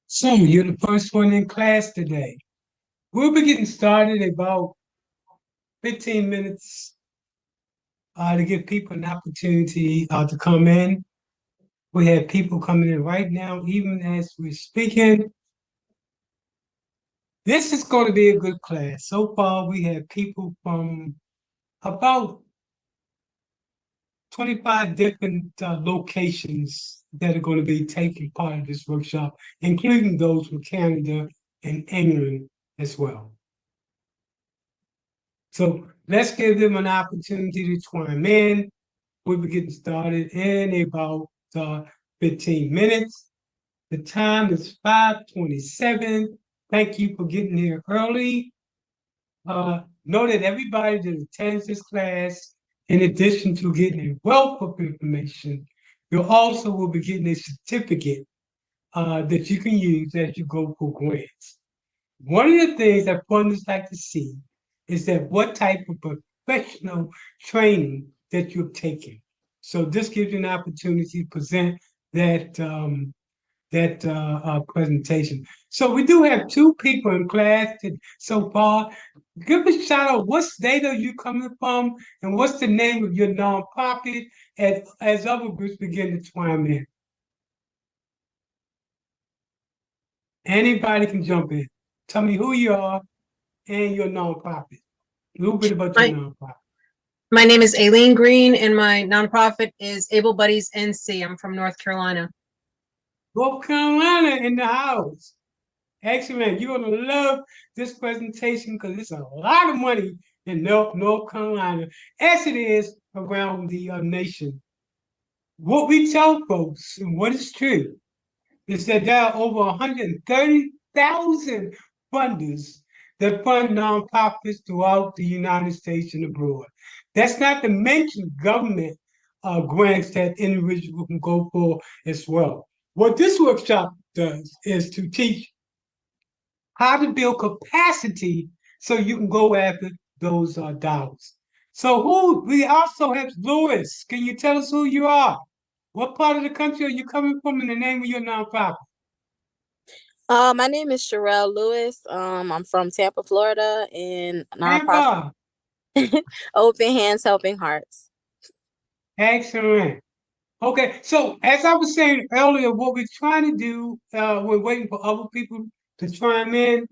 So you're the first one in class today. We'll be getting started in about 15 minutes to give people an opportunity to come in. We have people coming in right now, even as we're speaking. This is going to be a good class. So far, we have people from about 25 different locations that are going to be taking part of this workshop, including those from Canada and England as well. So let's give them an opportunity to chime in. We'll be getting started in about 15 minutes. The time is 5:27. Thank you for getting here early. Know that everybody that attends this class, in addition to getting a wealth of information, you also will be getting a certificate that you can use as you go for grants. One of the things that funders like to see is that what type of professional training that you're taking. So this gives you an opportunity to present that presentation. So we do have two people in class so far. Give a shout out. What state are you coming from, and what's the name of your nonprofit? As other groups begin to chime in, anybody can jump in. Tell me who you are and your nonprofit. A little bit about your My, nonprofit. my name is Aileen Green, and my nonprofit is Able Buddies NC. I'm from North Carolina. North Carolina in the house. Excellent. You're going to love this presentation because it's a lot of money in North Carolina, as it is around the nation. What we tell folks, and what is true, is that there are over 130,000 funders that fund nonprofits throughout the United States and abroad. That's not to mention government grants that individuals can go for as well. What this workshop does is to teach how to build capacity so you can go after those dollars. So who we also have Lewis. Can you tell us who you are? What part of the country are you coming from in the name of your nonprofit? My name is Sherelle Lewis. I'm from Tampa, Florida, and nonprofit Tampa. Open Hands Helping Hearts. Excellent. Okay, so as I was saying earlier, what we're trying to do, we're waiting for other people to chime in.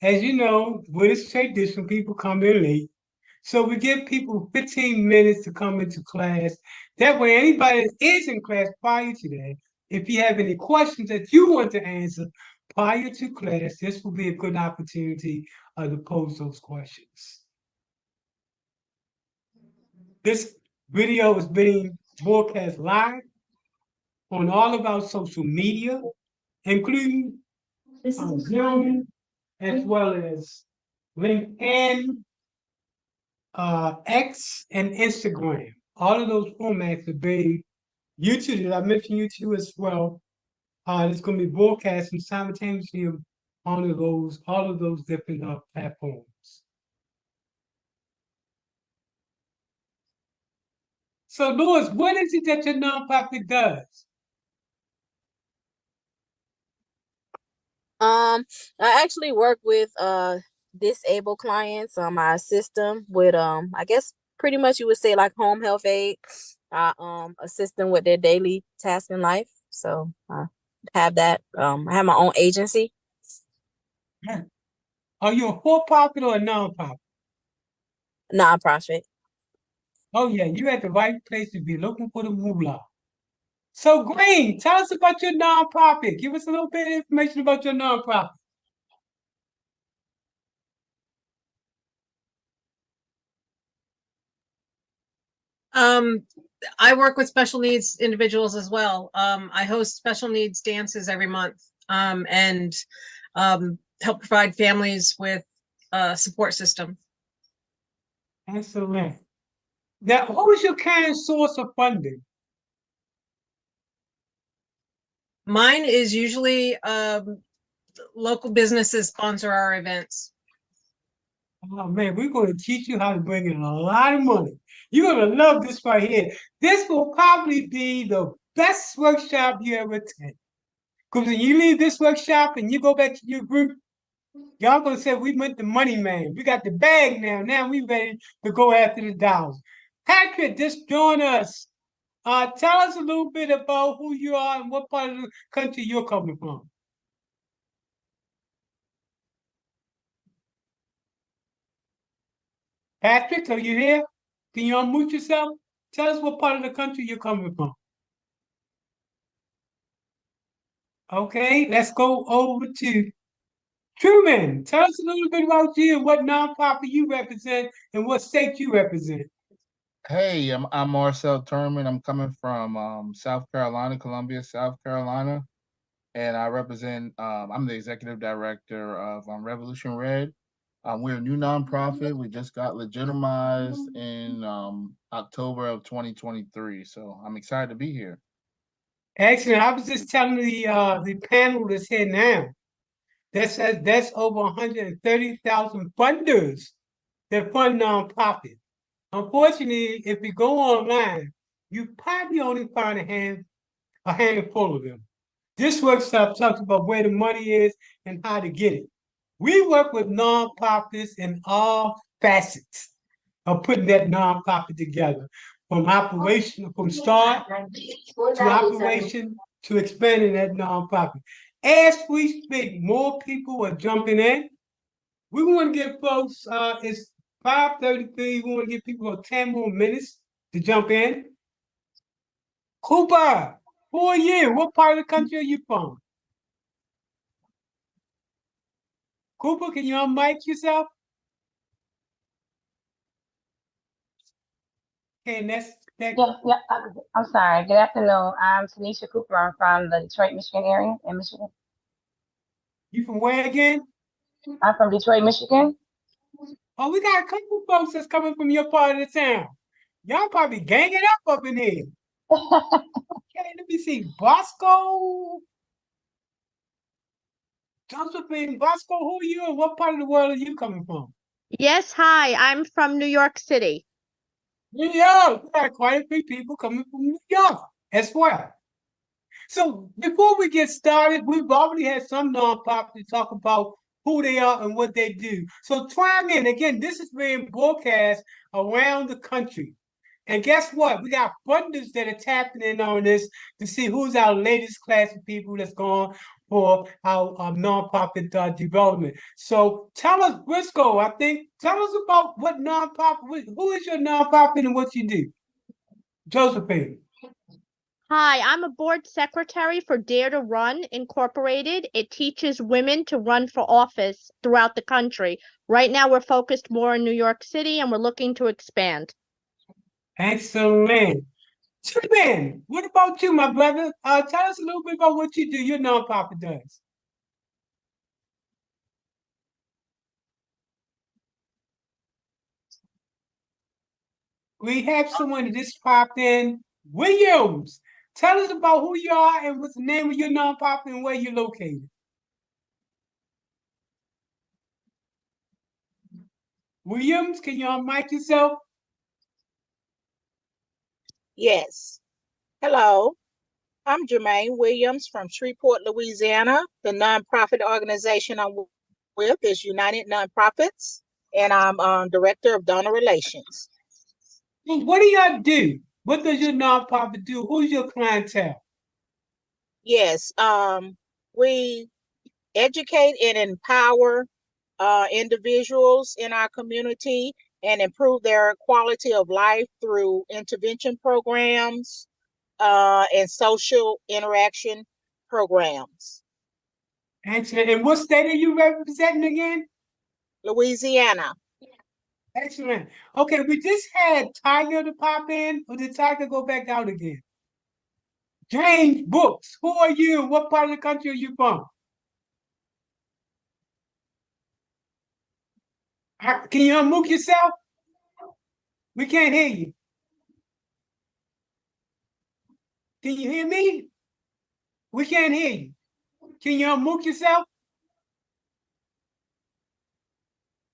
As you know, with this tradition, people come in late. So we give people 15 minutes to come into class. That way, anybody that is in class prior to that, if you have any questions that you want to answer prior to class, this will be a good opportunity to pose those questions. This video is being broadcast live on all of our social media, including Zoom, as well as LinkedIn, X, and Instagram. All of those formats are being YouTube. Did I mention YouTube as well? It's going to be broadcasting simultaneously on all of those different platforms. So, Louis, what is it that your nonprofit does? I actually work with disabled clients. I assist them with I guess pretty much you would say like home health aid. I assist them with their daily tasks in life. So I have that. I have my own agency. Yeah. Are you a for-profit or a nonprofit? Nonprofit. Oh yeah, you're at the right place to be looking for the moolah. So, Green, tell us about your nonprofit. Give us a little bit of information about your nonprofit. I work with special needs individuals as well. I host special needs dances every month, and help provide families with a support system. Excellent. Now, who is your current source of funding? Mine is usually local businesses sponsor our events. Oh man, we're going to teach you how to bring in a lot of money. You're going to love this right here. This will probably be the best workshop you ever attend. Because when you leave this workshop and you go back to your group, y'all gonna say we went the money man. We got the bag now. Now we ready to go after the dollars. Patrick, just join us. Tell us a little bit about who you are and what part of the country you're coming from. Patrick, are you here? Can you unmute yourself? Tell us what part of the country you're coming from. Okay, let's go over to Truman. Tell us a little bit about you and what nonprofit you represent and what state you represent. Hey, I'm Marcel Turman. I'm coming from South Carolina, Columbia, South Carolina, and I represent. I'm the executive director of Revolution Red. We're a new nonprofit. We just got legitimized in October of 2023, so I'm excited to be here. Excellent. I was just telling the panel that's here now. That's over 130,000 funders that fund nonprofits. Unfortunately, if you go online, you probably only find a handful of them. This workshop talks about where the money is and how to get it. We work with nonprofits in all facets of putting that nonprofit together, from start to operation to expanding that nonprofit. As we speak, more people are jumping in. We want to give folks, it's 5:33. We want to give people 10 more minutes to jump in. Cooper, who are you? What part of the country are you from? Cooper, can you unmic yourself? Okay, next. Yeah, I'm sorry. Good afternoon. I'm Tanisha Cooper. I'm from the Detroit, Michigan area in Michigan. You from where again? I'm from Detroit, Michigan. Oh, we got a couple folks that's coming from your part of the town. Y'all probably ganging up in here. Okay, let me see. Bosco, Josephine, Bosco, who are you and what part of the world are you coming from? Yes, hi, I'm from New York City. New York. We got quite a few people coming from New York as well. So before we get started, we've already had some nonprofits talk about who they are and what they do. So chime in. Again, this is being broadcast around the country. And guess what? We got funders that are tapping in on this to see who's our latest class of people that's going for our nonprofit development. So tell us, Briscoe, tell us about what nonprofit, who is your nonprofit and what you do? Josephine. Hi, I'm a board secretary for Dare to Run Incorporated. It teaches women to run for office throughout the country. Right now, we're focused more in New York City and we're looking to expand. Excellent. Superman, what about you, my brother? Tell us a little bit about what you do, your nonprofit does. We have someone that just popped in. Williams, tell us about who you are and what's the name of your nonprofit and where you're located. Williams, can you unmic yourself? Yes. Hello. I'm Jermaine Williams from Shreveport, Louisiana. The nonprofit organization I'm with is United Nonprofits, and I'm director of donor relations. What do y'all do? What does your nonprofit do? Who's your clientele? Yes, we educate and empower individuals in our community and improve their quality of life through intervention programs and social interaction programs. Excellent. And what state are you representing again? Louisiana. Excellent. Okay, we just had Tiger to pop in, or did Tiger go back out again? James Books, who are you? What part of the country are you from? Can you unmute yourself? We can't hear you. Can you hear me? We can't hear you. Can you unmute yourself?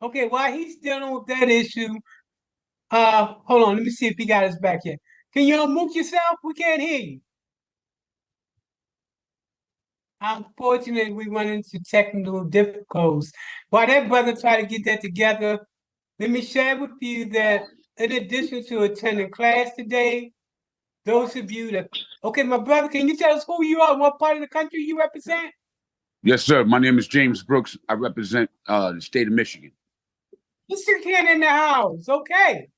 Okay, while he's dealing with that issue, hold on, let me see if he got us back yet. Can you unmute yourself? We can't hear you. Unfortunately, we went into technical difficulties. While that brother tried to get that together, let me share with you that in addition to attending class today, those of you that, okay, my brother, can you tell us who you are and what part of the country you represent? Yes, sir. My name is James Brooks. I represent the state of Michigan. Mr. Ken in the house, okay.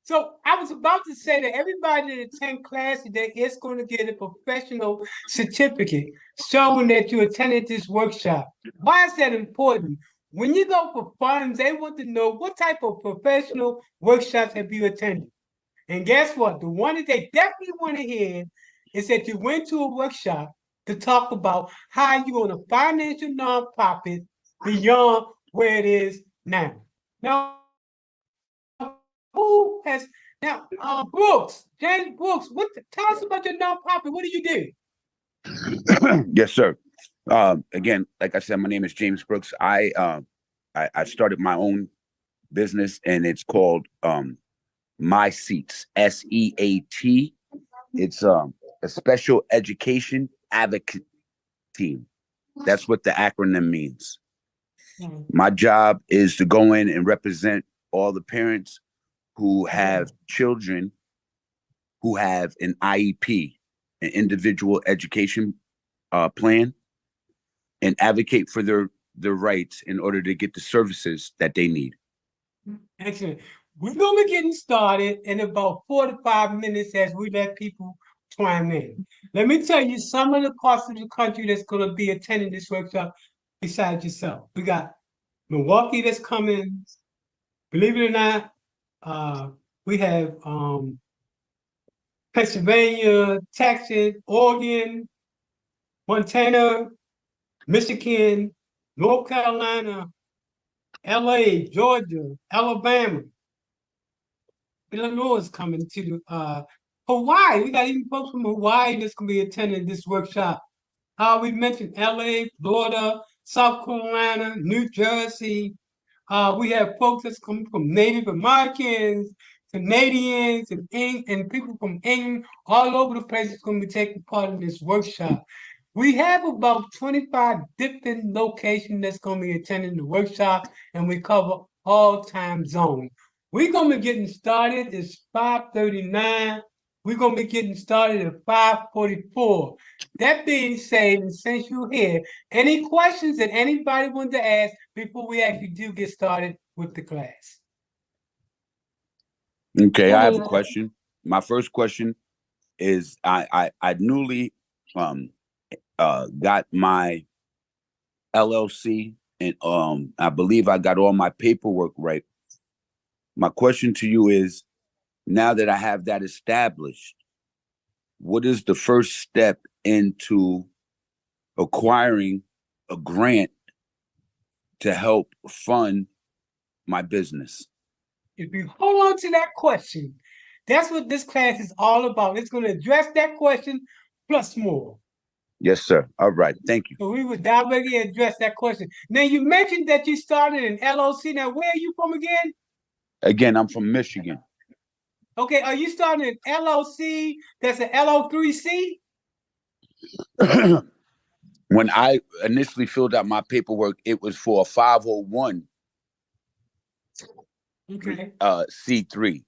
So I was about to say that everybody that attend class today is going to get a professional certificate showing that you attended this workshop. Why is that important? When you go for funds, they want to know what type of professional workshops have you attended. And guess what? The one that they definitely want to hear is that you went to a workshop to talk about how you're going to finance your nonprofit beyond where it is now. Now, who has now Brooks, James Brooks, tell us about your nonprofit. What do you do? Yes, sir. Again, like I said, my name is James Brooks. I started my own business, and it's called My Seats, SEAT. It's a special education advocate team. That's what the acronym means. My job is to go in and represent all the parents who have children who have an IEP, an individual education plan, and advocate for their rights in order to get the services that they need. Excellent. We're going to be getting started in about 4 to 5 minutes as we let people chime in. Let me tell you some of the parts of the country that's going to be attending this workshop besides yourself. We got Milwaukee that's coming. Believe it or not, we have Pennsylvania, Texas, Oregon, Montana, Michigan, North Carolina, LA, Georgia, Alabama. Illinois is coming to Hawaii. We got even folks from Hawaii that's going to be attending this workshop. We mentioned LA, Florida, South Carolina, New Jersey. We have folks that's coming from Native Americans, Canadians, and people from England, all over the place is going to be taking part in this workshop. We have about 25 different locations that's going to be attending the workshop, and we cover all time zones. We're going to be getting started. It's 5:39. We're going to be getting started at 5:44. That being said, and since you're here, any questions that anybody wants to ask before we actually do get started with the class? Okay, I have a question. My first question is I newly got my LLC, and I believe I got all my paperwork right. My question to you is, now that I have that established, what is the first step into acquiring a grant to help fund my business? If you hold on to that question, that's what this class is all about. It's going to address that question plus more. Yes, sir. All right. Thank you. So we would directly address that question. Now, you mentioned that you started an LLC. Now, where are you from again? Again, I'm from Michigan. Okay, are you starting an LLC that's an LO3C? When I initially filled out my paperwork, it was for a 501 C3.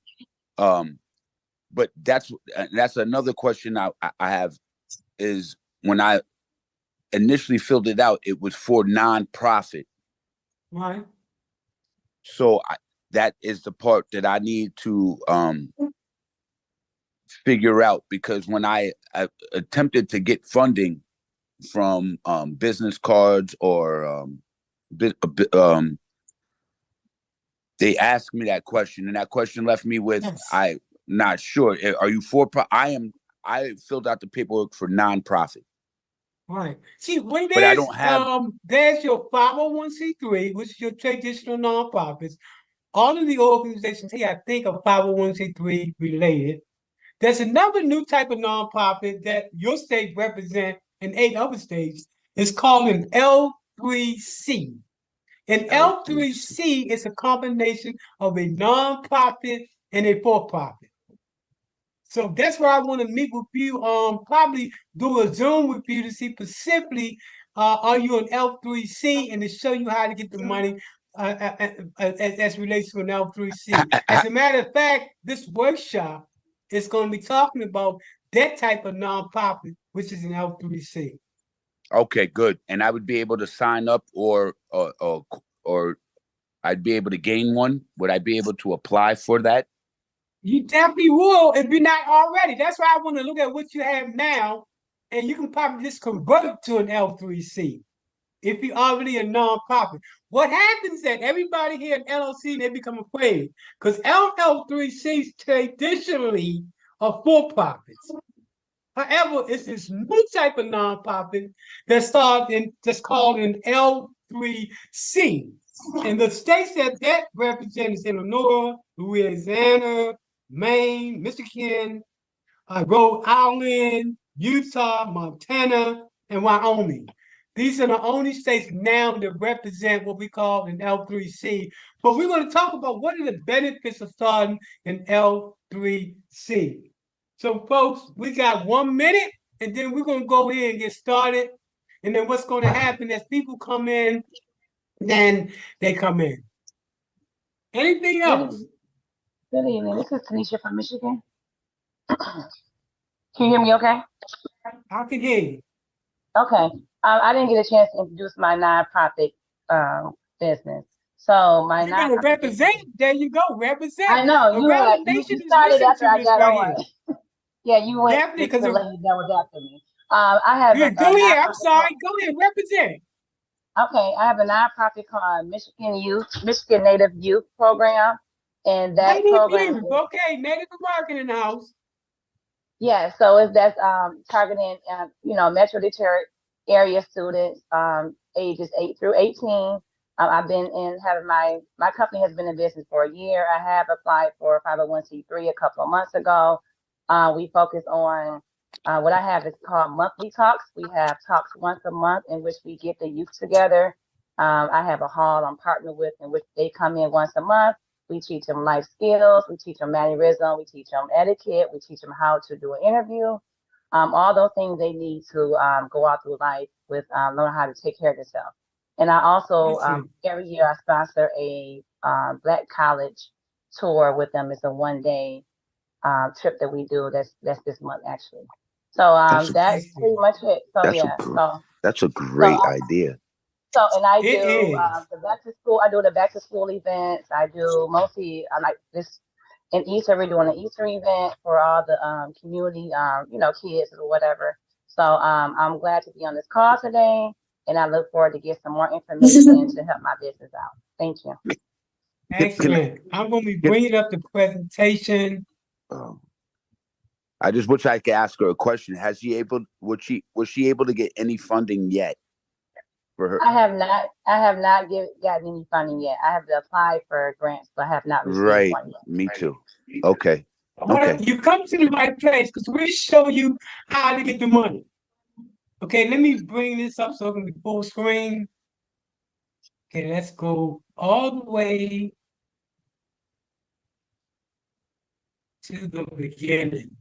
But that's another question I have, is when I initially filled it out, it was for nonprofit. Right. So that is the part that I need to figure out, because when I attempted to get funding from business cards or they asked me that question, and that question left me with, yes, I'm not sure. Are you for? I filled out the paperwork for nonprofit. Right. See, when but I don't have. There's your 501c3, which is your traditional nonprofits. All of the organizations here, I think, are 501c3 related. There's another new type of nonprofit that your state represents in 8 other states. It's called an L3C. An L3C is a combination of a nonprofit and a for-profit. So that's where I want to meet with you. Probably do a Zoom with you to see specifically, are you an L3C, and to show you how to get the money as relates to an L3C. As a matter of fact, this workshop is going to be talking about that type of nonprofit, which is an L3C. Okay, good. And I would be able to sign up, or I'd be able to gain one. Would I be able to apply for that? You definitely will if you're not already. That's why I want to look at what you have now, and you can probably just convert it to an L3C if you're already a nonprofit. What happens is that everybody here in LLC, they become afraid because LL3Cs traditionally are for-profits. However, it's this new type of nonprofit that's called an L3C. And the states that represent is Illinois, Louisiana, Maine, Michigan, Rhode Island, Utah, Montana, and Wyoming. These are the only states now that represent what we call an L3C. But we're going to talk about what are the benefits of starting an L3C. So, folks, we got 1 minute, and then we're going to go ahead and get started. And then what's going to happen as people come in, then they come in. Anything else? Good evening. This is Tanisha from Michigan. Can you hear me okay? I can hear you. Okay. I didn't get a chance to introduce my nonprofit business. So my You gotta nonprofit represent. business, There you go. Represent. I know Around the you nation is started listening after to I this got right on. here. Yeah, you went Definitely, with the because lady that was after me. I have go a ahead. I'm nonprofit sorry. Go ahead. Represent. okay, I have a nonprofit called Michigan Native Youth Program, and that Native program youth. is Okay. Native American in the house. yeah. So it's that's targeting Metro Detroit area students ages 8 through 18. I've been in having my company has been in business for a year. I have applied for 501(c)(3) a couple of months ago. We focus on what I have is called monthly talks. We have talks once a month in which we get the youth together. I have a hall I'm partnered with in which they come in once a month. We teach them life skills. We teach them mannerism. We teach them etiquette. We teach them how to do an interview. All those things they need to go out through life with learn how to take care of themselves. And I also Listen. every year I sponsor a Black college tour with them. It's a 1 day trip that we do. That's this month actually. So That's that's pretty much it. So that's a yeah. that's a So great idea. so and I It do is. the back to school. I do the back to school events. I do mostly I like this in Easter. We're doing an Easter event for all the community kids or whatever. So I'm glad to be on this call today, and I look forward to get some more information to help my business out. Thank you. Excellent. I'm going to be can- bringing up the presentation. I just wish I could ask her a question. Was she able to get any funding yet for her? I have not gotten any funding yet. I have to apply for grants, but I have not received Right. one yet. Me too. Okay. Well, you come to the right place because we show you how to get the money. Okay, let me bring this up so it can be full screen. Okay, let's go all the way to the beginning.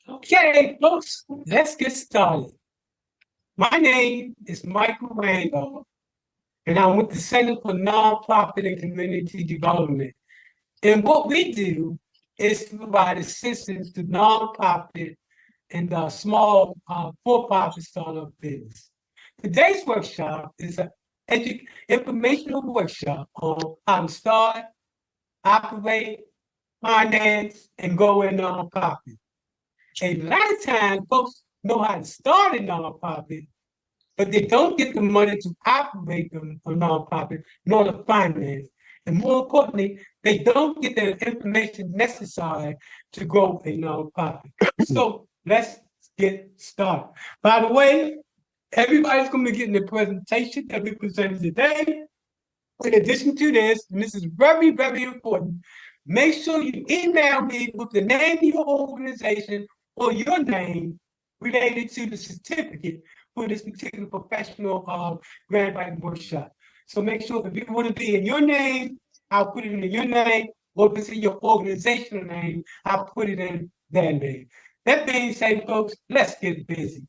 Okay, folks, let's get started. My name is Michael Randolph, and I'm with the Center for Nonprofit and Community Development. And what we do is to provide assistance to nonprofit and small for-profit startup business. Today's workshop is an informational workshop on how to start, operate, finance, and grow a nonprofit. A lot of times, folks know how to start a nonprofit, but they don't get the money to operate a nonprofit, nor to finance. And more importantly, they don't get the information necessary to grow a nonprofit. So let's get started. By the way, everybody's going to be getting the presentation that we presented today. In addition to this, and this is very, very important, make sure you email me with the name of your organization or your name related to the certificate for this particular professional grant writing workshop. So make sure if you want to be in your name, I'll put it in your name, or if it's in your organizational name, I'll put it in their name. That being said, folks, let's get busy.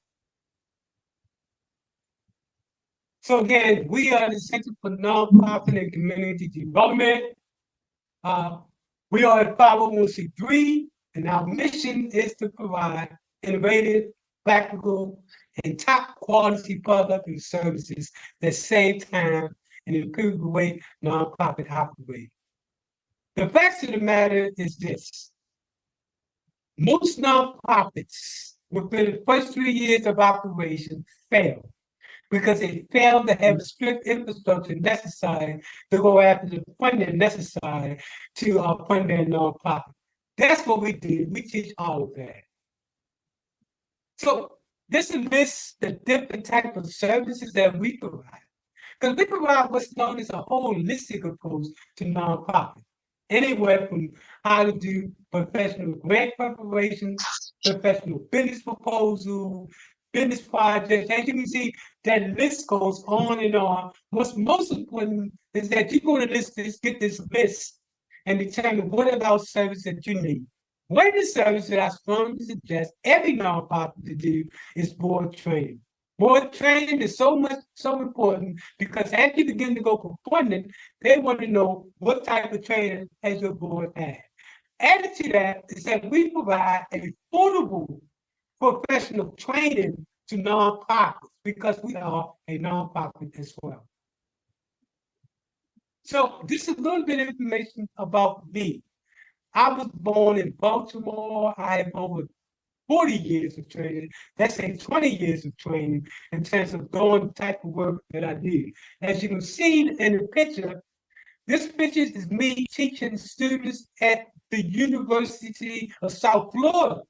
So again, we are the Center for Nonprofit and Community Development. We are a 501c3, and our mission is to provide innovative, practical, and top quality products and services that save time and improve the way nonprofit operate. The fact of the matter is this. Most nonprofits within the first 3 years of operation fail because they fail to have the strict infrastructure necessary to go after the funding necessary to fund their nonprofit. That's what we do. We teach all of that. So this lists the different types of services that we provide. Because we provide what's known as a holistic approach to nonprofit. Anywhere from how to do professional grant preparation, professional business proposal, business projects. As you can see, that list goes on and on. What's most important is that you go to get this list and determine what about service that you need. One of the services that I strongly suggest every nonprofit to do is board training. Board training is so important because as you begin to go for funding, they want to know what type of training has your board had. Added to that is that we provide an affordable professional training to nonprofits because we are a nonprofit as well. So this is a little bit of information about me. I was born in Baltimore. I have over 40 years of training. That's a 20 years of training in terms of doing the type of work that I do. As you can see in the picture, this picture is me teaching students at the University of South Florida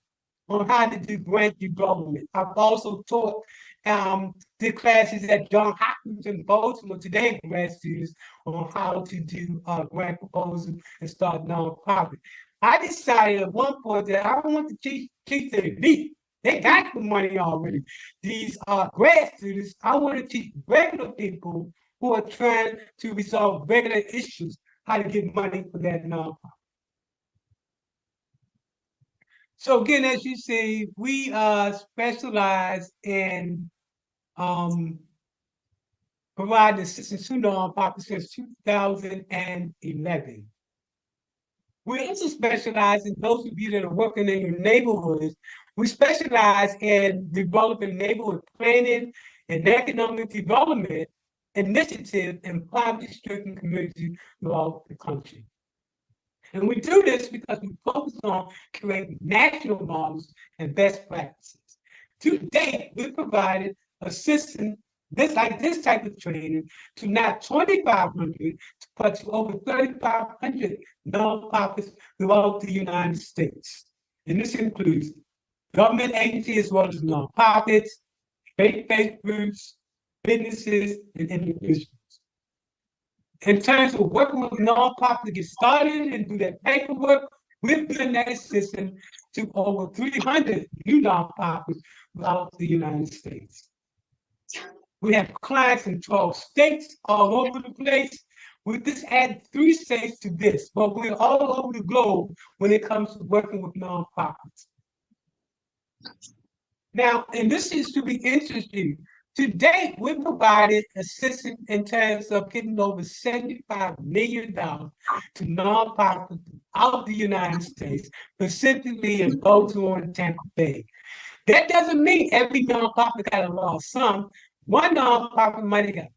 on how to do grant development. I've also taught the classes at Johns Hopkins in Baltimore today, grad students, on how to do grant proposals and start nonprofit. I decided at one point that I don't want to teach the elite. They got the money already. These grad students, I want to teach regular people who are trying to resolve regular issues how to get money for that nonprofit. So again, as you see, we specialize in providing assistance to nonprofits since 2011. We also specialize in those of you that are working in your neighborhoods. We specialize in developing neighborhood planning and economic development initiatives in poverty-stricken communities throughout the country. And we do this because we focus on creating national models and best practices. To date, we've provided assistance this type of training to not 2,500, but to over 3,500 nonprofits throughout the United States. And this includes government agencies as well as nonprofits, faith-based groups, businesses, and individuals. In terms of working with nonprofits to get started and do that paperwork, we've given that assistance to over 300 new nonprofits throughout the United States. We have clients in 12 states all over the place. We just added 3 states to this, but we're all over the globe when it comes to working with nonprofits. Now, and this is to be interesting. To date, we've provided assistance in terms of getting over $75 million to nonprofits throughout the United States, specifically in Baltimore and Tampa Bay. That doesn't mean every nonprofit got a large sum. One nonprofit might have got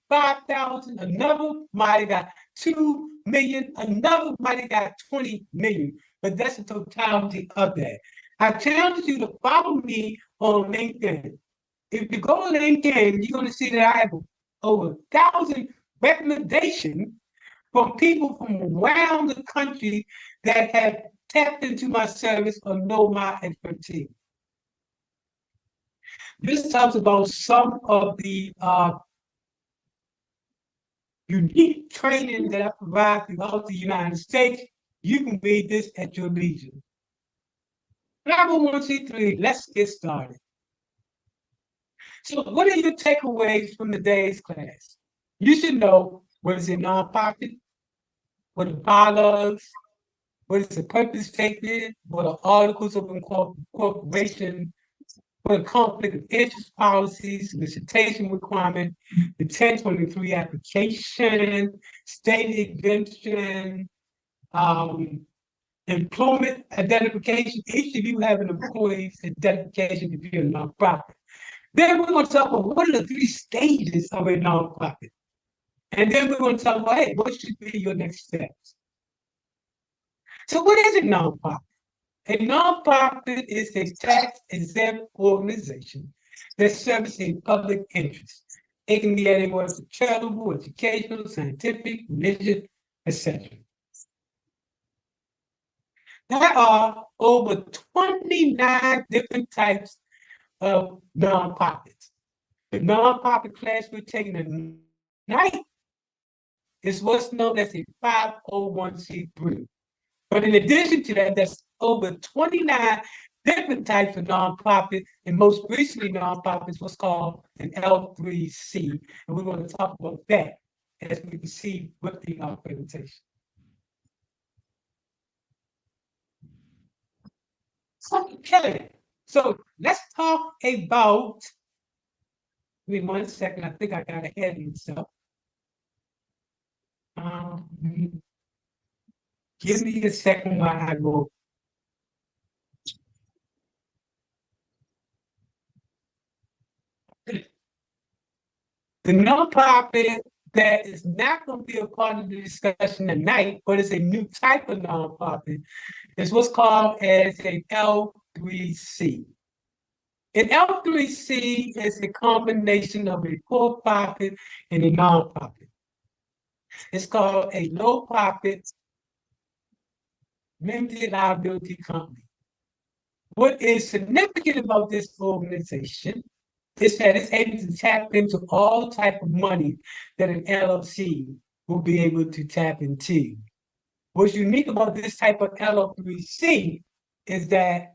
5,000, another might have got 2 million, another might have got 20 million, but that's the totality of that. I challenge you to follow me on LinkedIn. If you go on LinkedIn, you're going to see that I have over 1,000 recommendations from people from around the country that have tapped into my service or know my expertise. This talks about some of the unique training that I provide throughout the United States. You can read this at your leisure. 501c3, let's get started. So what are your takeaways from today's class? You should know What is a nonprofit? What are bylaws? What is the purpose statement? What are articles of incorporation? What are conflict of interest policies, solicitation requirement, the 1023 application, state exemption, employment identification. Each of you have an employee's identification if you're a nonprofit. Then we're going to talk about what are the 3 stages of a nonprofit. And then we're going to talk about, hey, what should be your next steps? So what is a nonprofit? A nonprofit is a tax-exempt organization that serves a public interest. It can be anywhere from charitable, educational, scientific, religious, etc. There are over 29 different types of nonprofits. The nonprofit class we're taking tonight is what's known as a 501c3. But in addition to that, there's over 29 different types of nonprofits, and most recently nonprofits what's called an L3C. And we're going to talk about that as we proceed with the presentation. Okay, so let's talk about, give me 1 second, I think I got ahead of myself. Give me a second while I go. The nonprofit that is not going to be a part of the discussion tonight, but it's a new type of nonprofit, is what's called as a L3C. An L3C is a combination of a for-profit and a nonprofit. It's called a low-profit limited liability company. What is significant about this organization is that it's able to tap into all type of money that an LLC will be able to tap into. What's unique about this type of L3C is that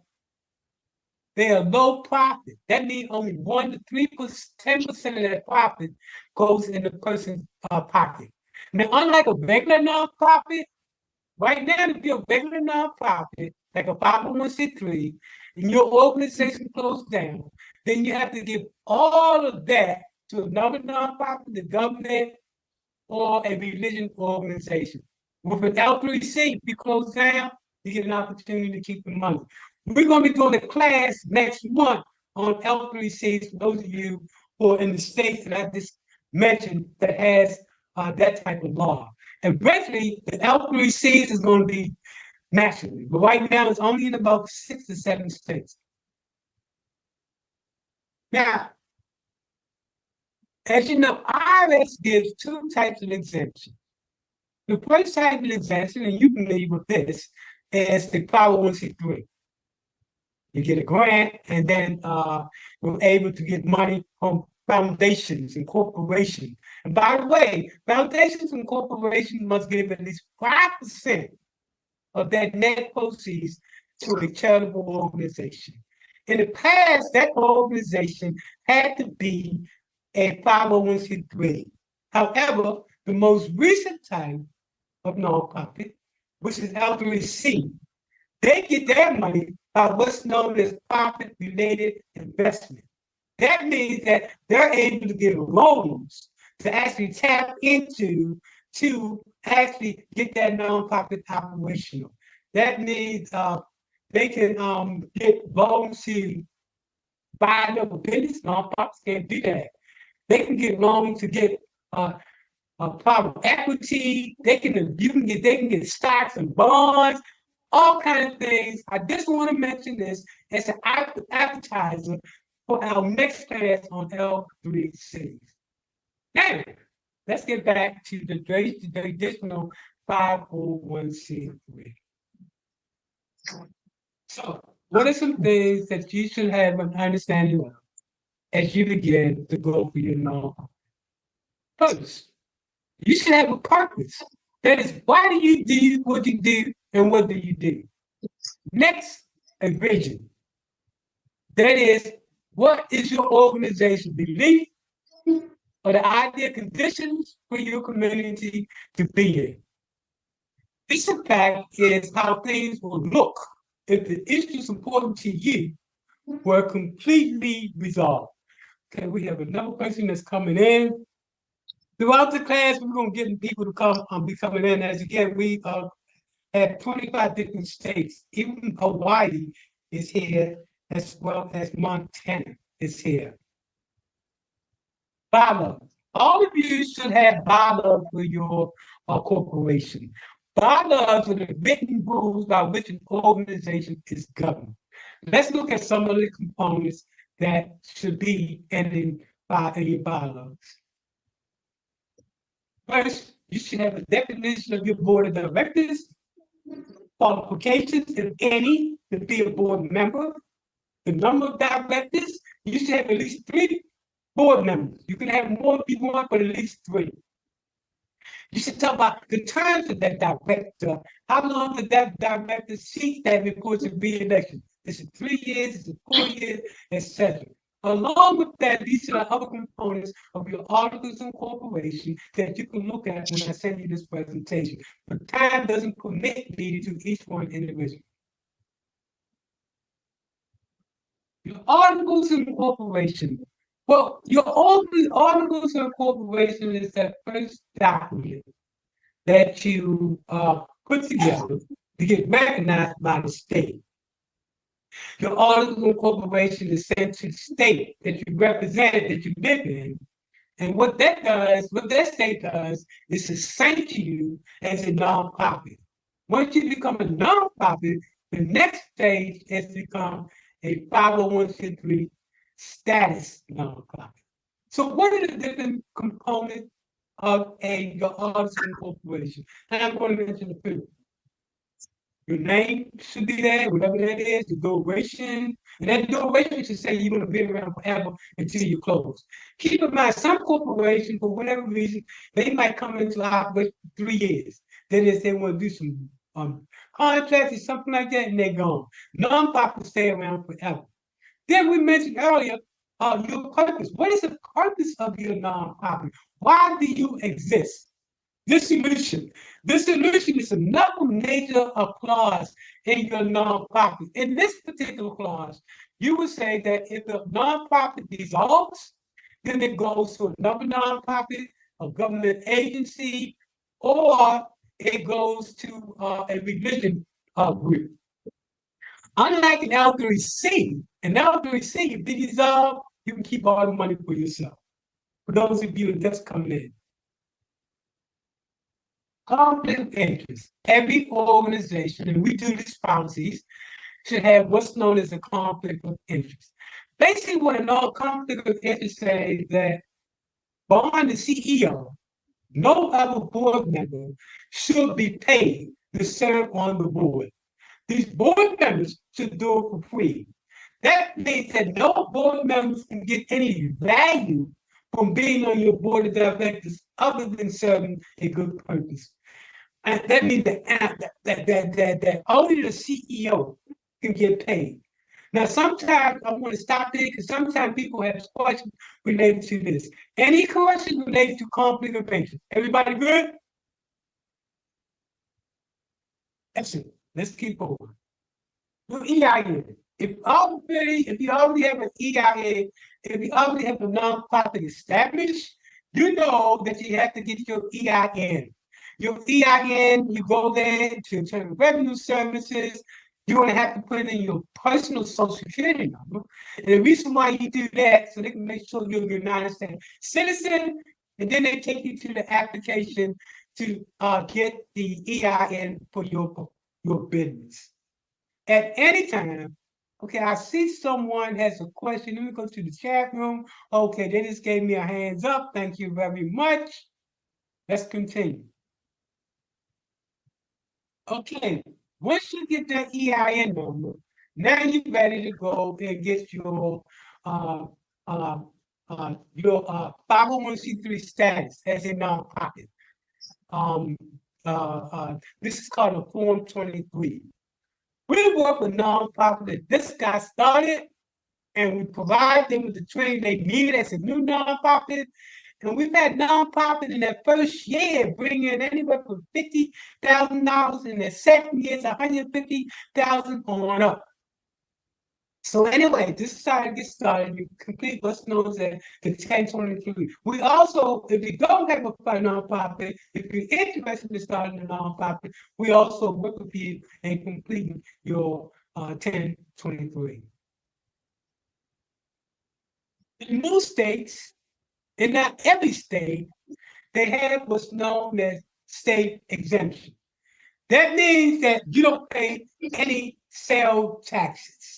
they are low profit. That means only 1 to 3%, 10% of that profit goes in the person's pocket. Now, unlike a regular nonprofit, right now, if you're a regular nonprofit, like a 501c3, and your organization closed down, then you have to give all of that to another nonprofit, the government, or a religious organization. With an L3C, if you close down, you get an opportunity to keep the money. We're going to be doing a class next month on L3Cs for those of you who are in the states that I just mentioned that has that type of law. Eventually, the L3Cs is going to be nationally, but right now it's only in about 6 to 7 states. Now, as you know, IRS gives 2 types of exemption. The first type of exemption, and you can leave with this, is the 501c3. You get a grant, and then you're able to get money from foundations and corporations. And by the way, foundations and corporations must give at least 5% of that net proceeds to a charitable organization. In the past, that organization had to be a 501c3. However, the most recent type of nonprofit, which is L3C, they get their money by what's known as profit-related investment. That means that they're able to get loans to actually tap into to actually get that nonprofit operational. That means they can get loans to buy another business. Nonprofits can't do that. They can get loans to get private equity. They can get stocks and bonds, all kinds of things. I just want to mention this as an appetizer for our next class on L3Cs. Now, let's get back to the traditional 501c3. So, what are some things that you should have an understanding of as you begin to go for your nonprofit? First, you should have a purpose. That is, why do you do what you do and what do you do? Next, a vision. That is, what is your organization belief? are the ideal conditions for your community to be in. This, in fact, is how things will look if the issues important to you were completely resolved. Okay, we have another person that's coming in. Throughout the class, we're going to get people to come be coming in. As again, we have 25 different states. Even Hawaii is here, as well as Montana is here. Bylaws. All of you should have bylaws for your corporation. Bylaws are the written rules by which an organization is governed. Let's look at some of the components that should be in your bylaws. First, you should have a definition of your board of directors, qualifications, if any, to be a board member, the number of directors. You should have at least 3 board members. You can have more if you want, but at least 3. You should talk about the terms of that director. How long does that director seat that before it's a re-election? Is it 3 years? Is it 4 years? Etc. Along with that, these are the other components of your articles of incorporation that you can look at when I send you this presentation. But time doesn't permit me to do each one individually. Your articles of incorporation. Well, your articles of incorporation is that first document that you put together to get recognized by the state. Your article of incorporation is sent to the state that you represent, that you live in. And what that state does is to sanction you as a nonprofit. Once you become a nonprofit, the next stage is to become a 501c3 status nonprofit. So what are the different components of your article of incorporation? And I'm going to mention a few. Your name should be there, whatever that is, the duration. And that duration should say you're going to be around forever until you close. Keep in mind, some corporations, for whatever reason, they might come into operation for 3 years. That is, they want to do some contracts or something like that, and they're gone. Nonprofits stay around forever. Then we mentioned earlier your purpose. What is the purpose of your nonprofit? Why do you exist? Dissolution. Dissolution is another major clause in your nonprofit. In this particular clause, you would say that if the nonprofit dissolves, then it goes to another nonprofit, a government agency, or it goes to a religion group. Unlike an L3C, if they dissolve, you can keep all the money for yourself. For those of you that's coming in. Conflict of interest. Every organization, and we do these policies, should have what's known as a conflict of interest. Basically, what a conflict of interest says that beyond the CEO, no other board member should be paid to serve on the board. These board members should do it for free. That means that no board members can get any value from being on your board of directors other than serving a good purpose. And that means that only the CEO can get paid. Now, sometimes I want to stop there because sometimes people have questions related to this. Any questions related to conflict of interest? Everybody good? Excellent. Let's keep going. Your EIN. If you already have an EIN, if you already have a nonprofit established, you know that you have to get your EIN. Your EIN, you go there to Internal Revenue Services, you're going to have to put in your personal Social Security number. And the reason why you do that, so they can make sure you're a United States citizen, and then they take you to the application to get the EIN for your business. At any time, okay, I see someone has a question. Let me go to the chat room. Okay, they just gave me a hands up. Thank you very much. Let's continue. Okay, once you get that EIN number, now you're ready to go and get your 501c3 status as a nonprofit. This is called a Form 23. We work with nonprofits that just got started, and we provide them with the training they need as a new nonprofit. And we've had nonprofit in that first year bring in anywhere from $50,000, in the second year it's 150,000 on up. So anyway, this is how to get started. You complete what's known as the 1023. We also, if you don't have a nonprofit, if you're interested in starting a nonprofit, we also work with you in completing your 1023. In most states, and not every state, they have what's known as state exemption. That means that you don't pay any sales taxes.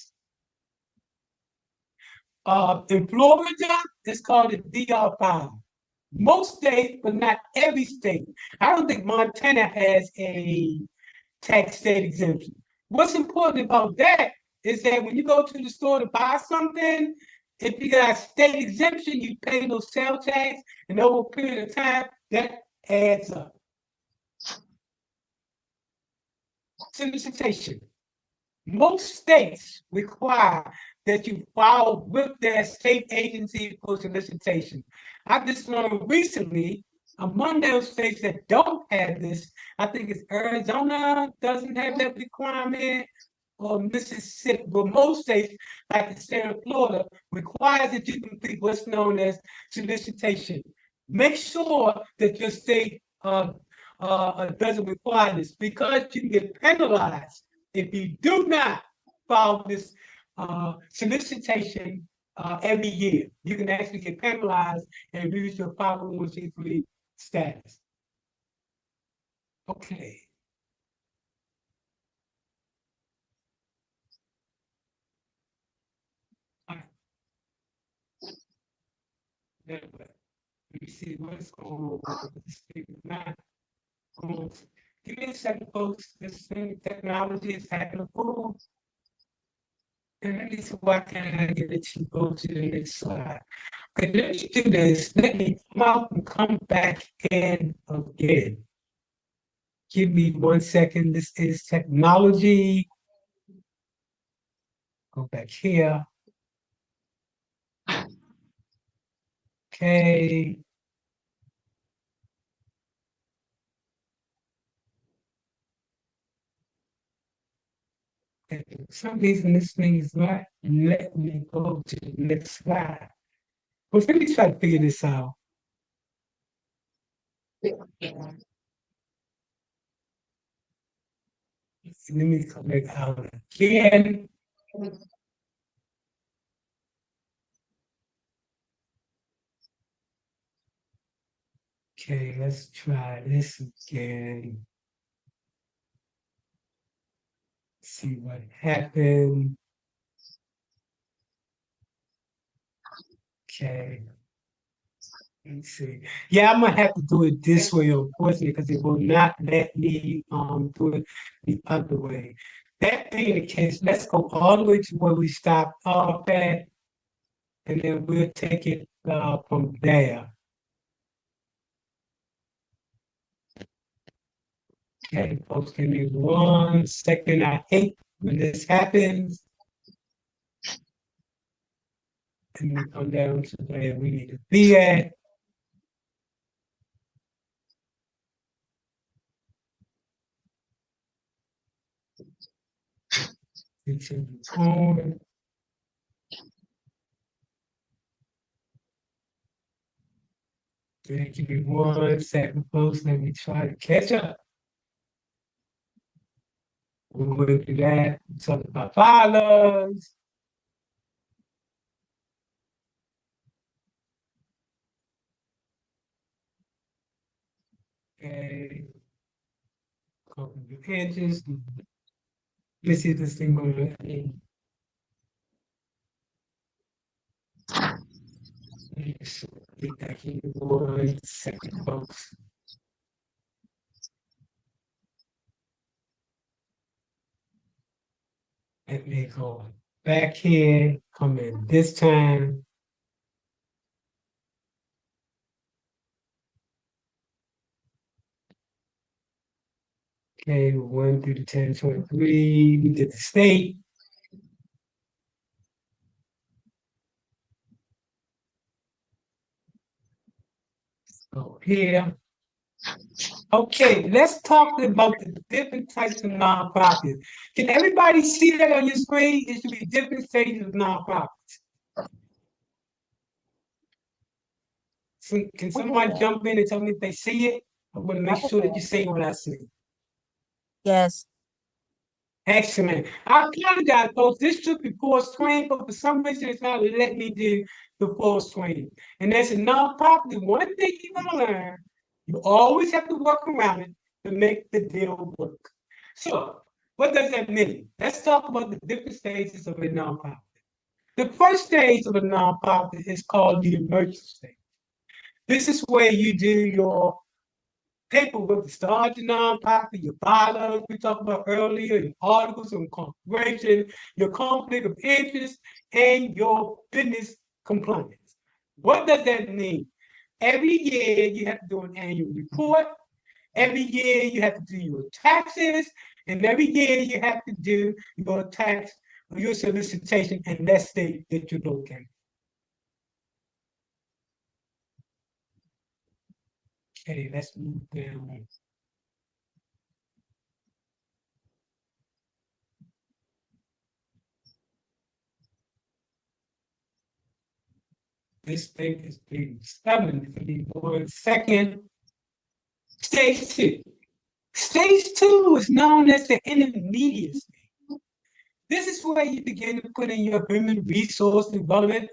In Florida, it's called a DR5. Most states, but not every state. I don't think Montana has a tax state exemption. What's important about that is that when you go to the store to buy something, if you got a state exemption, you pay no sales tax, and over a period of time, that adds up. Solicitation. Most states require that you file with their state agency for solicitation. I just learned recently, among those states that don't have this, I think it's Arizona doesn't have that requirement, or Mississippi, but most states, like the state of Florida, requires that you complete what's known as solicitation. Make sure that your state doesn't require this, because you can get penalized if you do not follow this solicitation every year. You can actually get penalized and lose your 501c3 status. Okay. All right. Let me see what's going on with this thing now. Give me a second, folks. This thing, technology is happening. And let me see why can't I get it to go to the next slide. Okay, let me do this. Let me come out and come back in again. Give me 1 second. This is technology. Go back here. Okay. For some reason, this thing is not letting me go to the next slide. Well, let me try to figure this out. Let me come back out again. Okay, let's try this again. See what happened. Okay. Let's see. Yeah, I'm gonna have to do it this way, unfortunately, because it will not let me do it the other way. That being the case, let's go all the way to where we stopped off at, and then we'll take it from there. Okay, folks, give me 1 second. I hate when this happens. And we come down to where we need to be at. Continue on. Okay, give me 1 second, folks. Let me try to catch up. We'll go through that. Talk about filers. Okay. Couple of pages. Let's see if this thing will let me. Get back in 1 second, folks. Let me go back here, come in this time. Okay, 1 through the 1023. We did the state. Go here. Okay, let's talk about the different types of nonprofits. Can everybody see that on your screen? It should be different stages of nonprofits. So can someone jump in and tell me if they see it? I want to make sure that you see what I see. Yes. Excellent. I apologize, folks. This should be full screen, but for some reason it's not letting me do the full screen. And that's a nonprofit. One thing you're gonna learn, you always have to work around it to make the deal work. So, what does that mean? Let's talk about the different stages of a nonprofit. The first stage of a nonprofit is called the emergency stage. This is where you do your paperwork to start your nonprofit, your bylaws we talked about earlier, your articles of incorporation, your conflict of interest, and your business compliance. What does that mean? Every year you have to do an annual report. Every year you have to do your taxes, and every year you have to do your tax or your solicitation in that state that you're located. Okay, let's move down. This thing is being stubborn for me for a second. Stage two. Stage two is known as the intermediate stage. This is where you begin to put in your human resource development.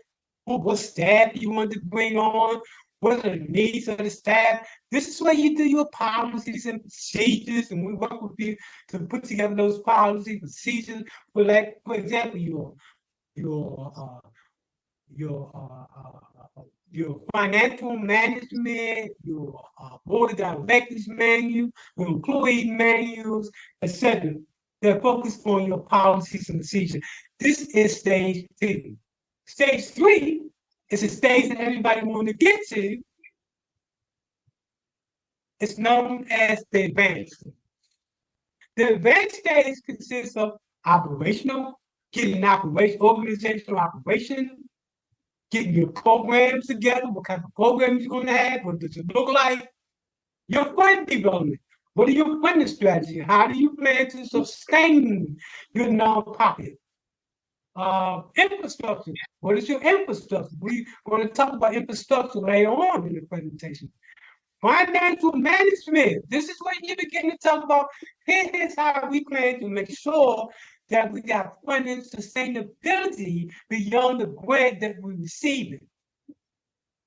What staff you want to bring on, what are the needs of the staff. This is where you do your policies and procedures, and we work with you to put together those policies, procedures. For example, your your financial management, your board of directors manual, your employee manuals, etc. They're focused on your policies and procedures. This is stage two. Stage three is a stage that everybody wants to get to. It's known as the advanced. The advanced stage consists of operational, getting organizational operation, getting your programs together, what kind of programs you're going to have, what does it look like, your fund development. What are your funding strategies? How do you plan to sustain your nonprofit? Infrastructure. What is your infrastructure? We're going to talk about infrastructure later on in the presentation. Financial management. This is where you begin to talk about here's how we plan to make sure that we got funding sustainability beyond the grant that we're receiving.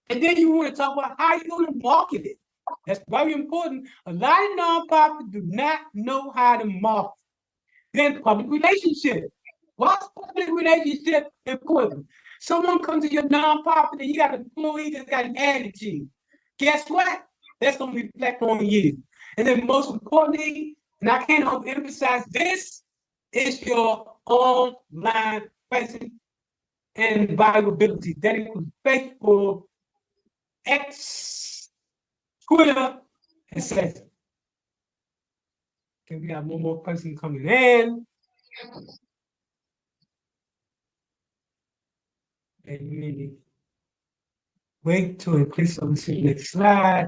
And then you want to talk about how you're going to market it. That's very important. A lot of nonprofits do not know how to market. Then public relationship. What's public relationship important? Someone comes to your nonprofit and you got an employee that's got an attitude. Guess what? That's going to reflect on you. And then most importantly, and I can't overemphasize this, is your online presence and viability. That includes Facebook, X, Twitter, etc. Okay, we got one more person coming in. And maybe wait till it clicks on the next slide.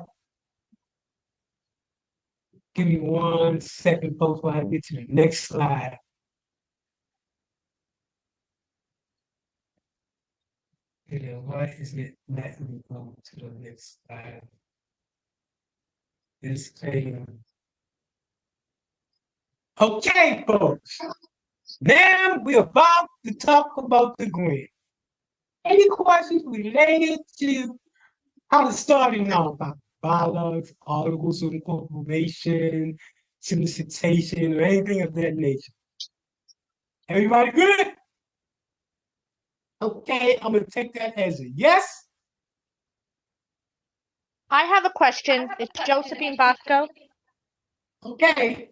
Give me 1 second, folks, while I get to the next slide. And then why is it letting me go to the next slide? This thing. Okay, folks. Now we're about to talk about the grant. Any questions related to how to start a nonprofit? Bylaws, articles of incorporation, solicitation, or anything of that nature. Everybody good? Okay, I'm gonna take that as a yes. I have a question. It's Josephine Bosco. Okay.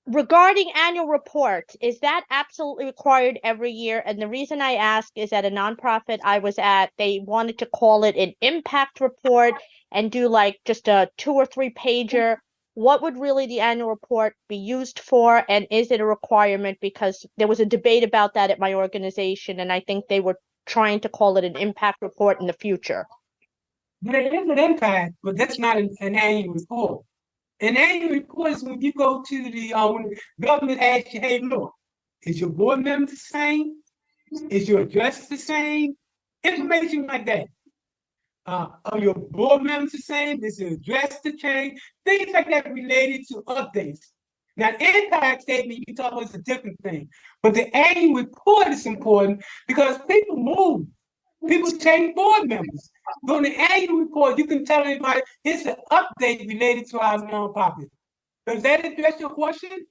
Regarding annual reports, is that absolutely required every year? And the reason I ask is at a nonprofit I was at, they wanted to call it an impact report and do like just a 2 or 3 pager. What would really the annual report be used for? And is it a requirement? Because there was a debate about that at my organization, and I think they were trying to call it an impact report in the future. There is an impact, but that's not an annual report. An annual report is when you go to the when the government asks you, hey, look, is your board member the same? Is your address the same? Information like that. Are your board members the same? Is your address the change? Things like that related to updates. Now, the impact statement you can talk about is a different thing, but the annual report is important because people move. People change board members. So in the annual report, you can tell everybody it's an update related to our nonprofit. Does that address your question?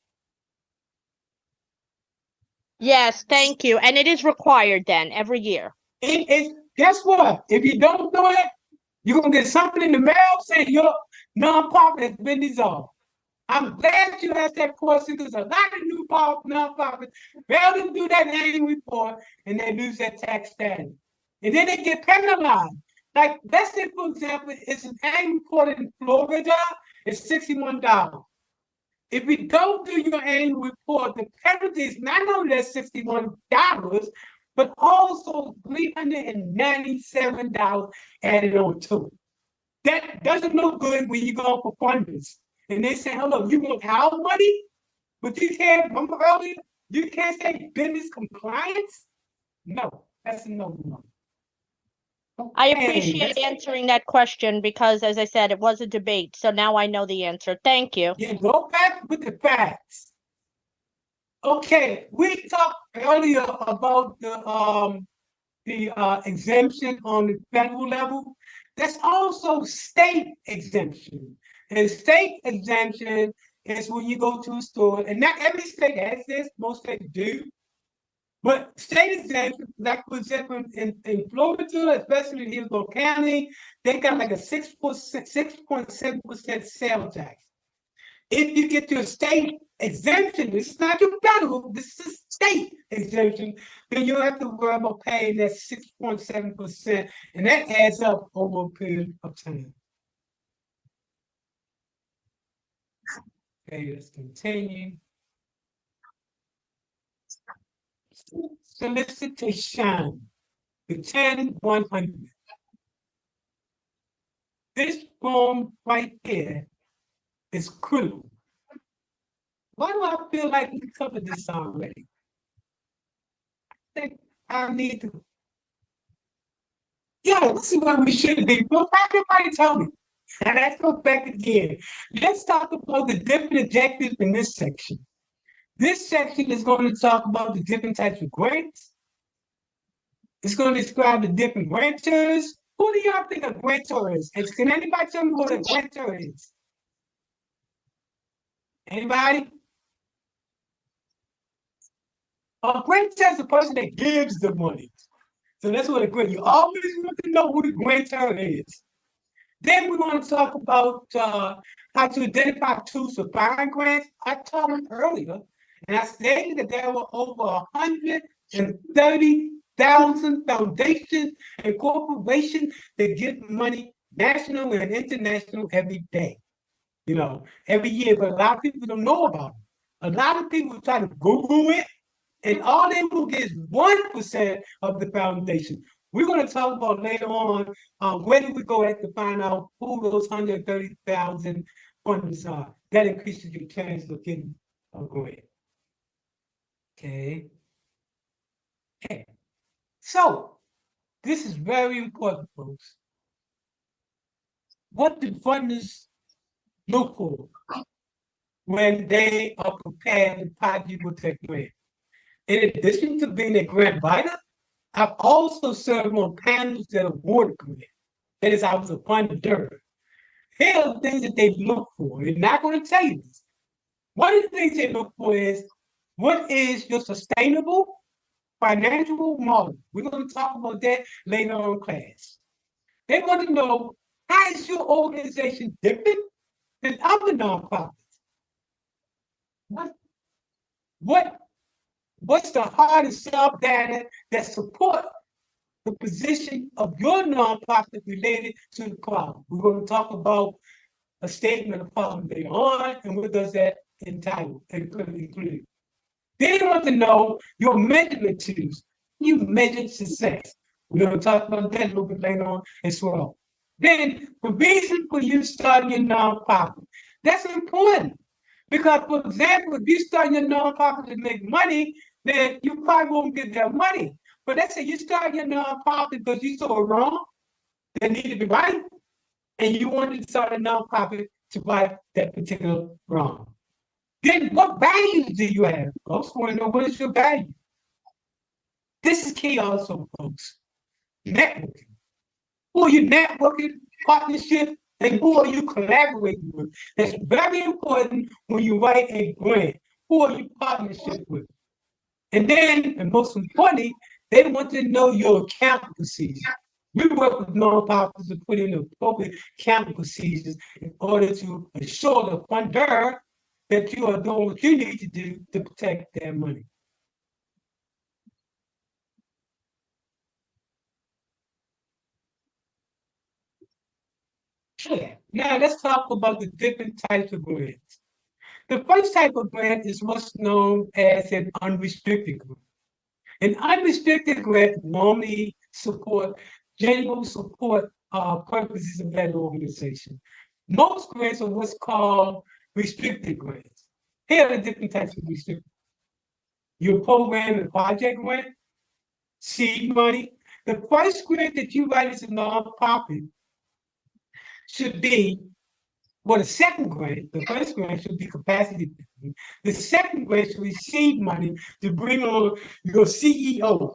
Yes, thank you. And it is required then every year. Guess what? If you don't do it, you're gonna get something in the mail saying your nonprofit has been dissolved. I'm glad you asked that question because a lot of new nonprofits fail to do that annual report and they lose their tax status. And then they get penalized. Like, let's say, for example, it's an annual report in Florida, it's $61. If you don't do your annual report, the penalty is not only that $61, but also $397 added on to it. That doesn't look good when you go for funders. And they say, hello, you want our money? But you can't, remember earlier, you can't say business compliance? No, that's a no. I appreciate answering that question because, as I said, it was a debate. So now I know the answer. Thank you. Yeah, go back with the facts. Okay, we talked earlier about the exemption on the federal level. There's also state exemption. And state exemption is when you go to a store, and not every state has this, most states do. But state exemption, like for example, in Florida, especially in Hillsborough County, they got like a 6.7% sales tax. If you get your state exemption, this is not your federal, this is state exemption, then you'll have to worry about paying that 6.7%, and that adds up over a period of time. Okay, let's continue. Solicitation, the 10-100. This form right here is critical. Why do I feel like we covered this already? I think I need to. Yeah, this is where we should be. But everybody tell me. And let's go back again. Let's talk about the different objectives in this section. This section is going to talk about the different types of grants. It's going to describe the different grantors. Who do y'all think a grantor is? Can anybody tell me what a grantor is? Anybody? A grantor is the person that gives the money. So that's what a grantor. You always want to know who the grantor is. Then we're going to talk about how to identify tools for filing grants. I told them earlier, and I stated that there were over 130,000 foundations and corporations that give money, national and international, every day. You know, every year, but a lot of people don't know about it. A lot of people try to Google it, and all they will get is 1% of the foundation. We're going to talk about later on where do we go at to find out who those 130,000 funders are. That increases your chance of getting a grant. Okay. So this is very important, folks. What do funders look for when they are prepared to provide you with their grant? In addition to being a grant writer, I've also served on panels that award grants. That is, I was a funder. Here are the things that they look for. They're not going to tell you this. One of the things they look for is, what is your sustainable financial model? We're going to talk about that later on in class. They want to know, how is your organization different than other nonprofits? What's the hard and soft data that support the position of your nonprofit related to the problem? We're going to talk about a statement of problem later on, and what does that entitle include? They want to know your measurement tools. You measure success. We're going to talk about that a little bit later on as well. Then the reason for you starting your nonprofit, that's important. Because, for example, if you start your nonprofit to make money, then you probably won't get that money. But let's say you start your nonprofit because you saw it wrong, that need to be right, and you wanted to start a nonprofit to right that particular wrong. Then what values do you have? Folks want to know, what is your value? This is key also, folks. Networking. Who are you networking, partnership, and who are you collaborating with? That's very important when you write a grant. Who are you partnership with? And then, and most importantly, they want to know your accounting procedures. We work with nonprofits to put in appropriate accounting procedures in order to assure the funder that you are doing what you need to do to protect their money. Yeah. Now let's talk about the different types of grants. The first type of grant is what's known as an unrestricted grant. An unrestricted grant normally support general support purposes of that organization. Most grants are what's called restricted grants. Here are the different types of restricted. Your program and project grant, seed money. The first grant that you write as a nonprofit should be, well, the second grant, the first grant should be capacity building. The second grant should receive money to bring on your CEO,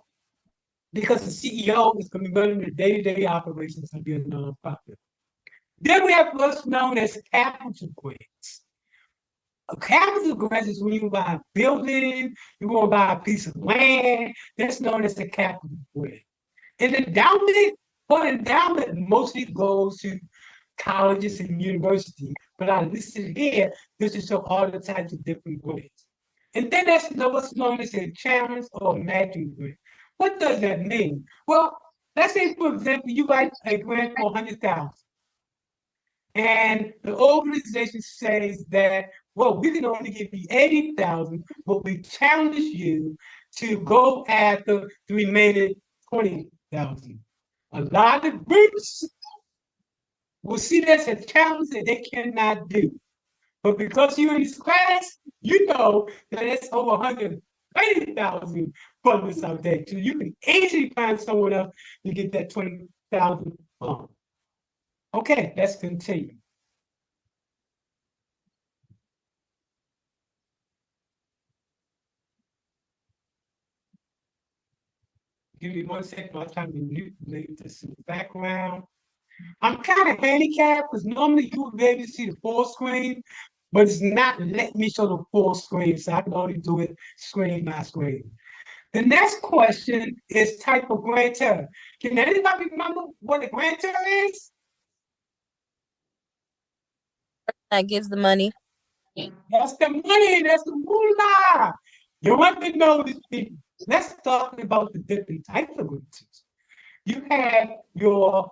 because the CEO is going to be running the day-to-day operations of your nonprofit. Then we have what's known as capital grants. A capital grant is when you buy a building, you want to buy a piece of land, that's known as a capital grant. An endowment, well, endowment mostly goes to colleges and universities, but I listed here, this is show all the types of different grants. And then that's what's known as a challenge or matching grant. What does that mean? Well, let's say, for example, you write a grant for 100,000, and the organization says that, well, we can only give you 80,000, but we challenge you to go after the remaining 20,000. A lot of groups will see this as a challenge that they cannot do. But because you're in this class, you know that it's over 130,000 funders out there. So you can easily find someone else to get that 20,000 on. Okay, let's continue. Give me 1 second, I'm trying to manipulate this in the background. I'm kind of handicapped because normally you would be able to see the full screen, but it's not letting me show the full screen, so I can only do it screen by screen. The next question is type of grantor. Can anybody remember what a grantor is? That gives the money. That's the money, that's the moolah. You want to know this people. Let's talk about the different types of grantors. You have your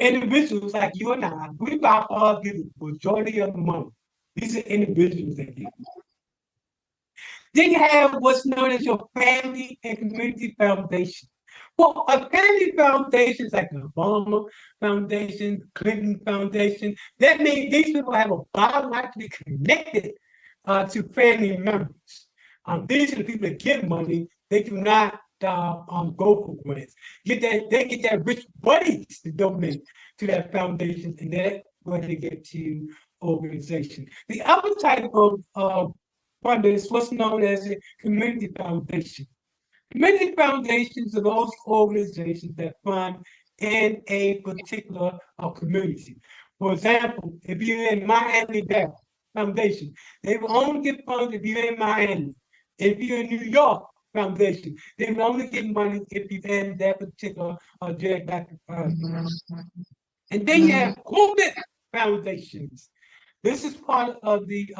individuals like you and I, we by far give the majority of the money. These are individuals that give. Then you have what's known as your family and community foundation. Well, a family foundation is like the Obama Foundation, Clinton Foundation. That means these people have a biologically connected to family members. These are the people that give money. They do not go for grants. They get that rich buddies to donate to that foundation, and that's where they get to organization. The other type of fund is what's known as a community foundation. Community foundations are those organizations that fund in a particular community. For example, if you're in Miami-Dade Foundation, they will only get funds if you're in Miami. If you're in New York Foundation, they will only get money if you're in that particular geographic area. And then you have corporate foundations. This is part of the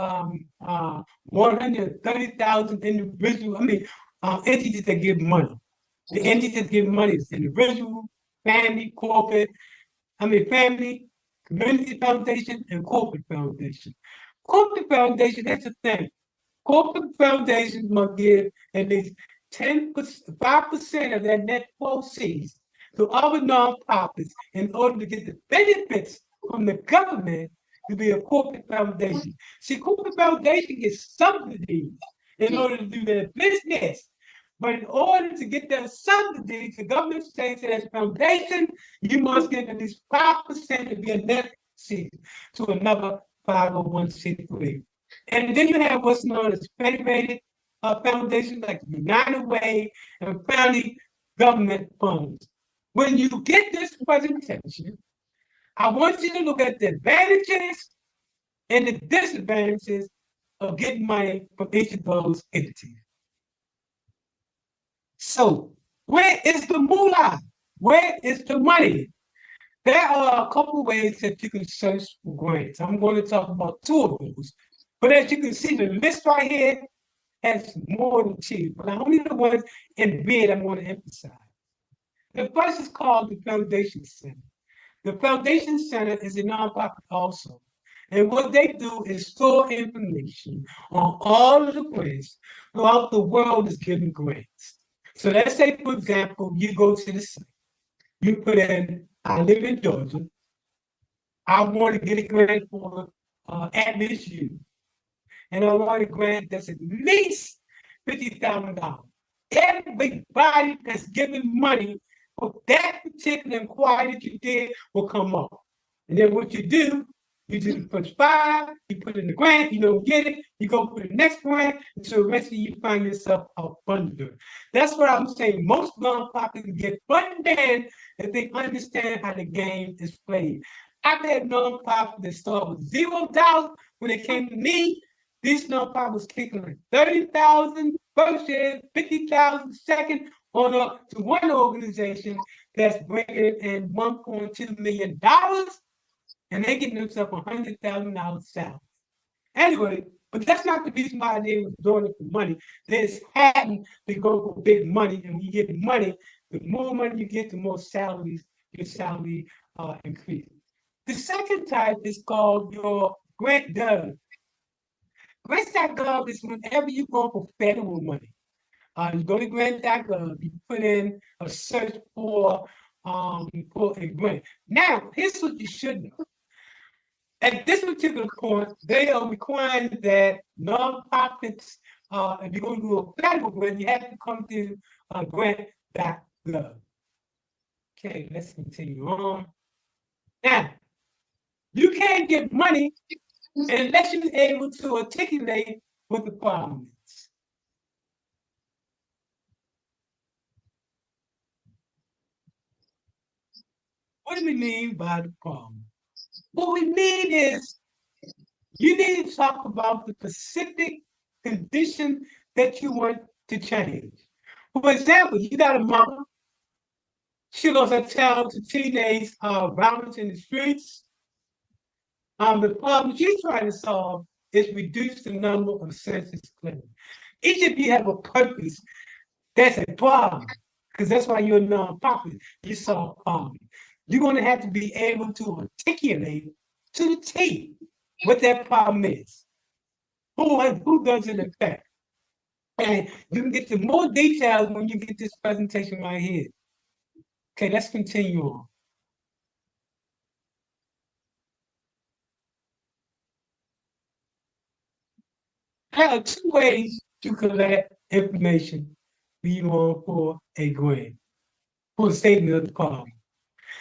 130,000 entities that give money. The entities that give money is individual, family, family, community foundation, and corporate foundation. Corporate foundation, that's the thing. Corporate foundations must give at least 5% of their net proceeds to other nonprofits in order to get the benefits from the government to be a corporate foundation. See, corporate foundation gets subsidies in order to do their business. But in order to get their subsidies, the government says that as a foundation, you must give at least 5% to be a net seat to another 501c3. And then you have what's known as federated foundations like United Way and family government funds. When you get this presentation, I want you to look at the advantages and the disadvantages of getting money from each of those entities. So, where is the moolah? Where is the money? There are a couple ways that you can search for grants. I'm going to talk about two of those. But as you can see, the list right here has more than two, but only the ones in red I'm going to emphasize. The first is called the Foundation Center. The Foundation Center is a nonprofit also. And what they do is store information on all of the grants throughout the world is giving grants. So let's say, for example, you go to the site, you put in, I live in Georgia, I want to get a grant for at-risk youth, and I want a grant that's at least $50,000. Everybody that's giving money for that particular inquiry that you did will come up. And then what you do push 5, you put in the grant, you don't get it, you go for the next grant, until eventually you find yourself a funder. That's what I'm saying. Most nonprofits get funded if they understand how the game is played. I've had nonprofits that start with $0 when it came to me. These nonprofits was kicking like 30,000 first year, 50,000 second, on up to one organization that's bringing in $1.2 million, and they getting themselves $100,000 salary. Anyway, but that's not the reason why they were doing it for money. They just happened to go for big money, and when you get money, the more money you get, the more salaries your salary increases. The second type is called your grant.gov. Grants.gov is whenever you go for federal money. You go to grant.gov, you put in a search for a grant. Now, here's what you should know. At this particular point, they are requiring that nonprofits, if you're going to do a federal grant, you have to come to grant.gov. Okay, let's continue on. Now, you can't get money unless you're able to articulate what the problem is. What do we mean by the problem? What we mean is you need to talk about the specific condition that you want to change. For example, you got a mother, she lost her child to teenage violence in the streets. The problem she's trying to solve is reduce the number of census clinics. Each of you have a purpose. That's a problem, because that's why you're a nonprofit. You solve problems. You're going to have to be able to articulate to the T what that problem is. Who does it affect? And you can get to more details when you get this presentation right here. Okay, let's continue on. There are two ways to collect information for a grant, for a statement of the problem.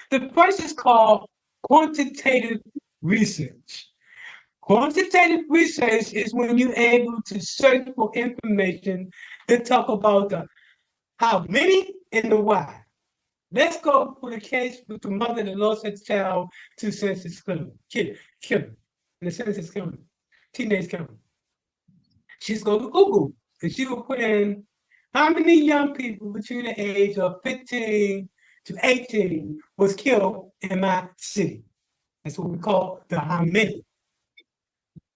The first is called quantitative research. Quantitative research is when you're able to search for information that talk about the how many and the why. Let's go for the case with the mother that lost her child to census killing, in the census killing, teenage killing. She's going to Google and she will put in how many young people between the age of 15 to 18 was killed in my city. That's what we call the how many.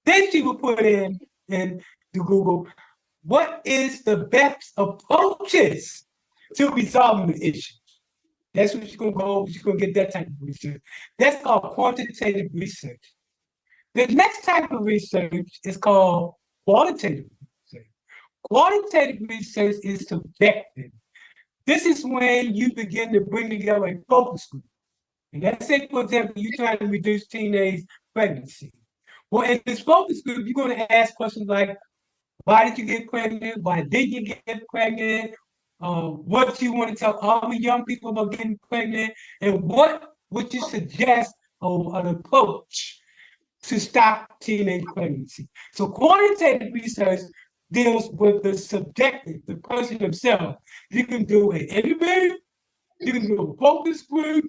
Then she will put in to Google, what is the best approaches to resolving the issue? That's what she's gonna go, she's gonna get that type of research. That's called quantitative research. The next type of research is called qualitative research. Qualitative research is subjective. This is when you begin to bring together a focus group. And let's say, for example, you're trying to reduce teenage pregnancy. Well, in this focus group, you're going to ask questions like, why did you get pregnant? Why did you get pregnant? What do you want to tell other young people about getting pregnant? And what would you suggest of an approach to stop teenage pregnancy? So quantitative research deals with the subjective, the person himself. You can do an interview, you can do a focus group,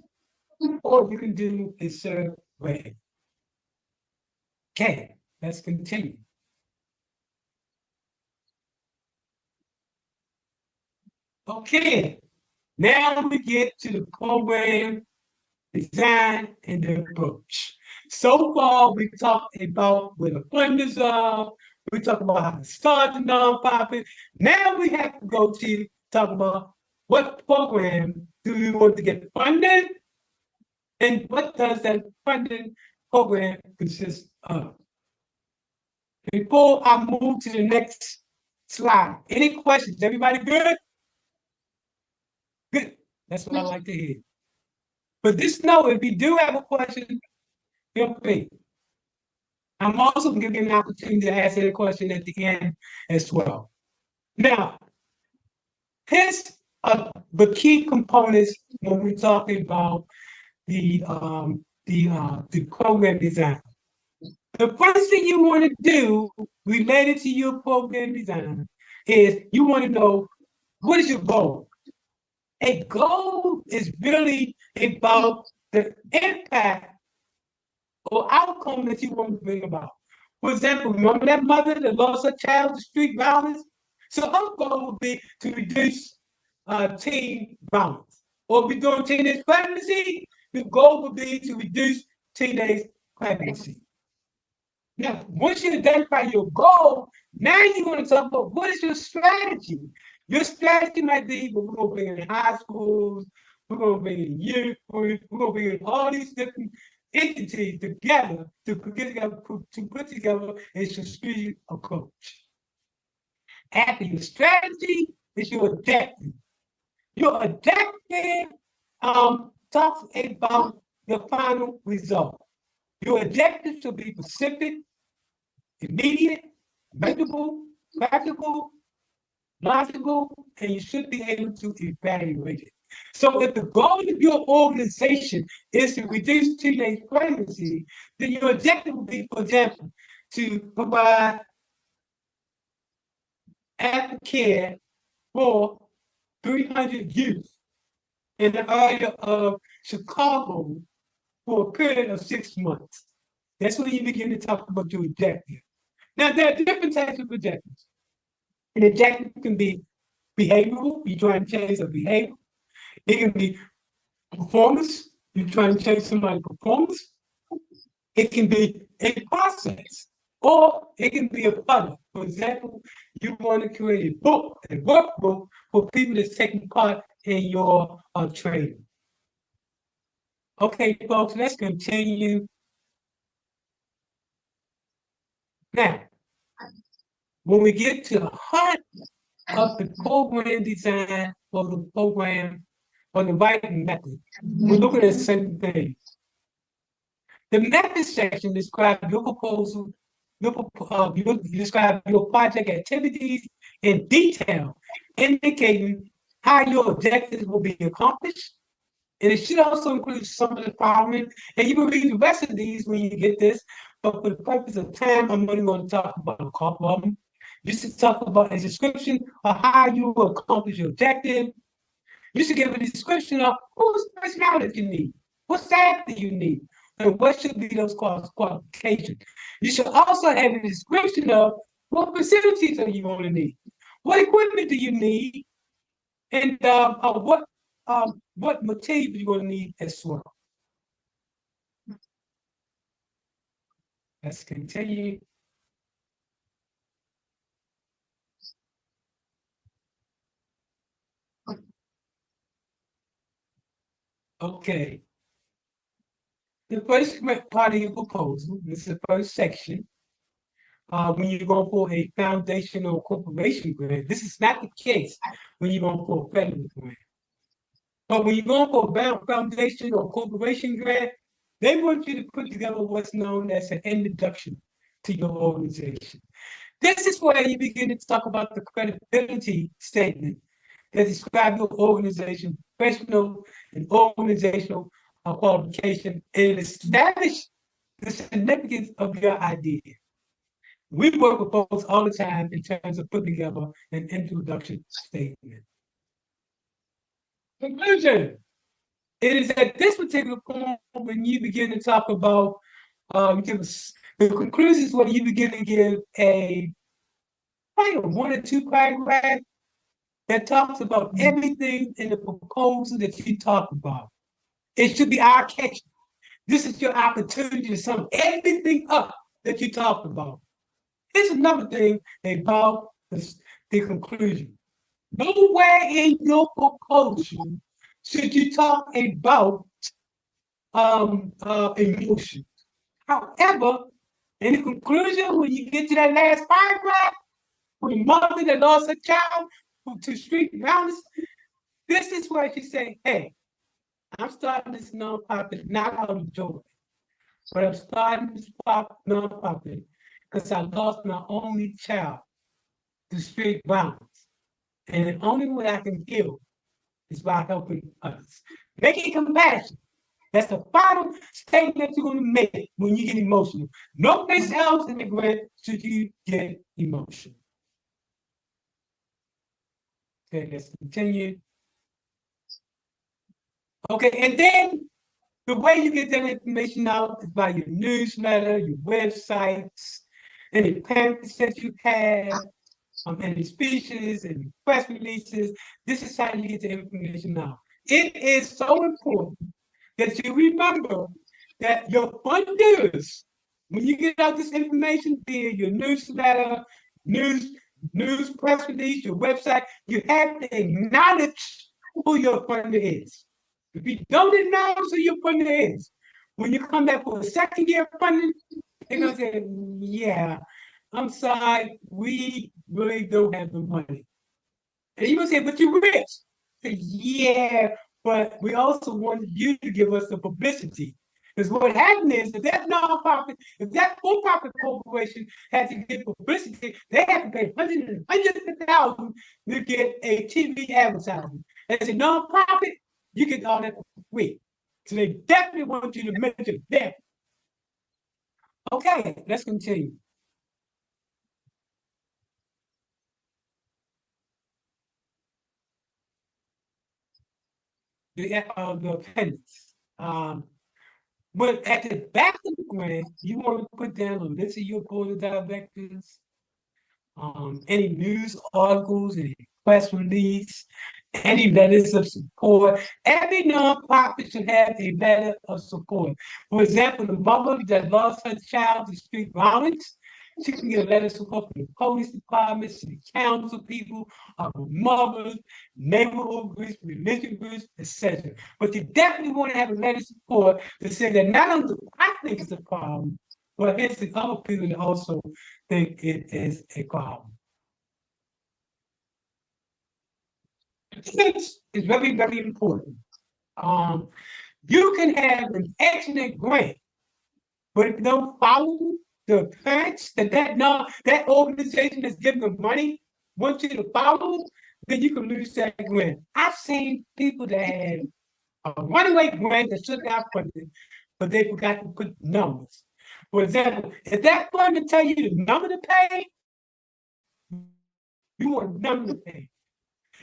or you can do a survey. Okay, let's continue. Okay, now we get to the program design and the approach. So far, we talked about where the funders are. We talked about how to start the nonprofit. Now we have to go to talk about what program do we want to get funded, and what does that funding program consist of. Before I move to the next slide, any questions? Everybody good? Good. That's what I like to hear. But just know if you do have a question, feel free. I'm also going to give you an opportunity to ask any question at the end as well. Now, here's the key components when we're talking about the program design. The first thing you want to do related to your program design is you want to know, what is your goal? A goal is really about the impact or outcome that you want to bring about. For example, remember that mother that lost her child to street violence? So her goal would be to reduce teen violence. Or if we're doing teenage pregnancy, the goal would be to reduce teenage pregnancy. Now, once you identify your goal, now you want to talk about what is your strategy. Your strategy might be, well, we're going to bring in high schools, we're going to bring in youth, we're going to bring in all these different entities together to put together a strategic approach. After your strategy is your objective. Your objective talks about the final result. Your objective should be specific, immediate, measurable, practical, logical, and you should be able to evaluate it. So if the goal of your organization is to reduce teenage pregnancy, then your objective will be, for example, to provide aftercare for 300 youth in the area of Chicago for a period of 6 months. That's when you begin to talk about your objective. Now, there are different types of objectives. An objective can be behavioral, you're trying to change a behavior. It can be performance, you're trying to change somebody's performance. It can be a process, or it can be a product. For example, you want to create a book, a workbook for people that's taking part in your training. Okay, folks, let's continue. Now, when we get to the heart of the program design or the program or the writing method, we're looking at certain things. The method section describes your proposal, you describe your project activities in detail, indicating how your objectives will be accomplished. And it should also include some of the following. And you can read the rest of these when you get this, but for the purpose of time, I'm only going to talk about a couple of them. You should talk about a description of how you will accomplish your objective. You should give a description of whose personnel you need, what staff do you need, and what should be those qualifications. You should also have a description of what facilities are you going to need, what equipment do you need, and what material you're going to need as well. Let's continue. Okay. The first part of your proposal, this is the first section. When you're going for a foundation or corporation grant, this is not the case when you're going for a federal grant. But when you're going for a foundation or corporation grant, they want you to put together what's known as an introduction to your organization. This is where you begin to talk about the credibility statement that describe your organization, professional and organizational qualification, and establish the significance of your idea. We work with folks all the time in terms of putting together an introduction statement. Conclusion. It is at this particular point when you begin to talk about the conclusions where you begin to give a probably a 1 or 2 paragraph that talks about everything in the proposal that you talk about. It should be our catch. This is your opportunity to sum everything up that you talked about. Here's another thing about the conclusion. Nowhere in your proposal should you talk about emotion. However, in the conclusion, when you get to that last paragraph, for the mother that lost her child to street violence, this is where she say, hey, I'm starting this nonprofit not out of joy, but I'm starting this nonprofit because I lost my only child to street violence. And the only way I can heal is by helping others. Making compassion. That's the final statement you're going to make when you get emotional. No place else in the grant should you get emotional. Okay, let's continue. Okay, and then the way you get that information out is by your newsletter, your websites, any pamphlets that you have, any speeches and press releases. This is how you get the information out. It is so important that you remember that your funders, when you get out this information via your newsletter, news press release, your website, you have to acknowledge who your funder is. If you don't acknowledge who your funder is, when you come back for a second year funding, they're gonna say, yeah, I'm sorry, we really don't have the money. And you gonna say, but you're rich. Say, yeah, but we also wanted you to give us the publicity. Because what happened is that nonprofit, if that for-profit corporation had to get publicity, they had to pay hundreds and hundreds of thousands to get a TV advertisement. As a nonprofit, you get all that for free. So they definitely want you to mention them. Okay, let's continue. The appendix. But at the back of the grant, you want to put down a list of your board of directors, any news articles, any press release, any letters of support. Every nonprofit should have a letter of support. For example, the mother that lost her child to street violence, she can get a letter of support from the police department, city council people, mothers, neighborhood groups, religion groups, etc. But you definitely want to have a letter of support to say that not only do I think it's a problem, but here's the other people that also think it is a problem. This is very, very important. You can have an excellent grant, but if you don't follow the plans that organization that's giving the money wants you to follow, then you can lose that grant. I've seen people that had a runaway grant that should have funded, but they forgot to put numbers. For example, if that fund to tell you the number to pay, you want a number to pay.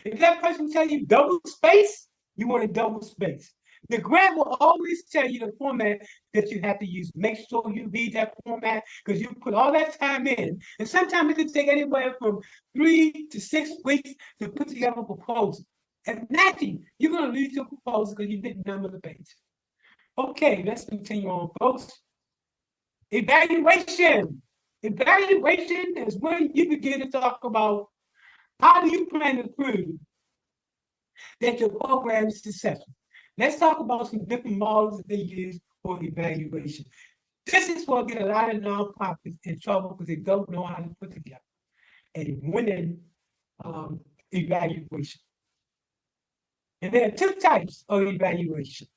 If that person tell you double space, you want a double space. The grant will always tell you the format that you have to use. Make sure you read that format because you put all that time in. And sometimes it can take anywhere from 3 to 6 weeks to put together a proposal. And naturally, you're going to lose your proposal because you didn't number the page. Okay, let's continue on, folks. Evaluation. Evaluation is when you begin to talk about how do you plan to prove that your program is successful. Let's talk about some different models that they use for evaluation. This is what get a lot of nonprofits in trouble because they don't know how to put together a winning evaluation. And there are two types of evaluation.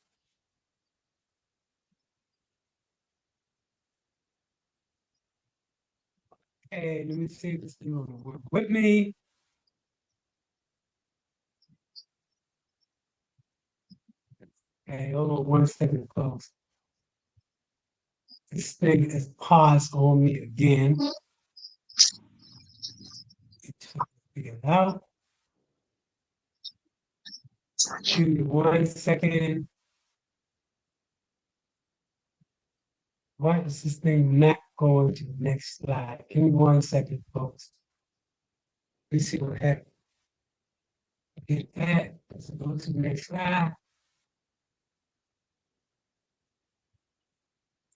Okay, let me see if this thing will work with me. Okay, hold on 1 second, folks. This thing is paused on me again. Figure it out. Give me 1 second. Why is this thing not going to the next slide? Give me 1 second, folks. Let's see what happens. Get that. Let's go to the next slide.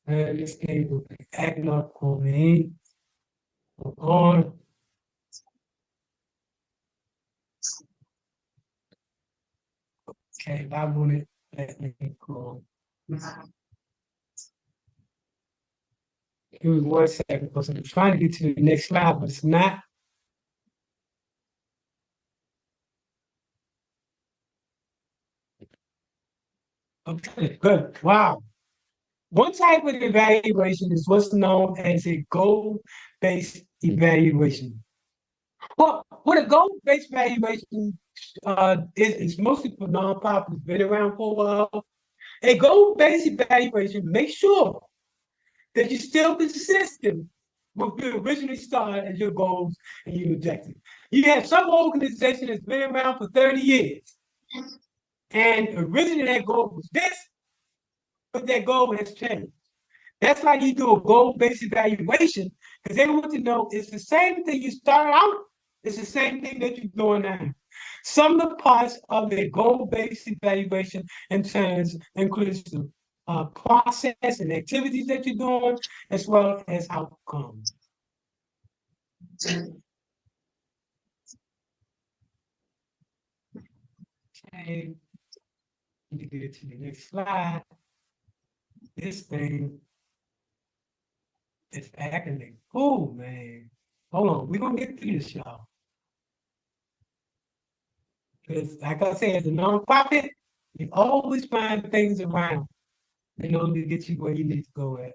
And this thing will be acting up on me. Hold on. Okay, why won't it let me go? Give me 1 second, because I'm trying to get to the next slide, but it's not. Okay, good. Wow. One type of evaluation is what's known as a goal-based evaluation. Well, what a goal-based evaluation is mostly for nonprofits, been around for a while. A goal-based evaluation makes sure that you're still consistent with your originally started as your goals and your objectives. You have some organization that's been around for 30 years, and originally that goal was this, but that goal has changed. That's why you do a goal-based evaluation, because they want to know it's the same thing you started out, it's the same thing that you're doing now. Some of the parts of the goal-based evaluation in terms includes the process and activities that you're doing, as well as outcomes. Okay, let me get to the next slide. This thing is acting. Oh man, hold on, we're gonna get through this, y'all. Because, like I said, as a nonprofit, you always find things around in order to get you where you need to go at.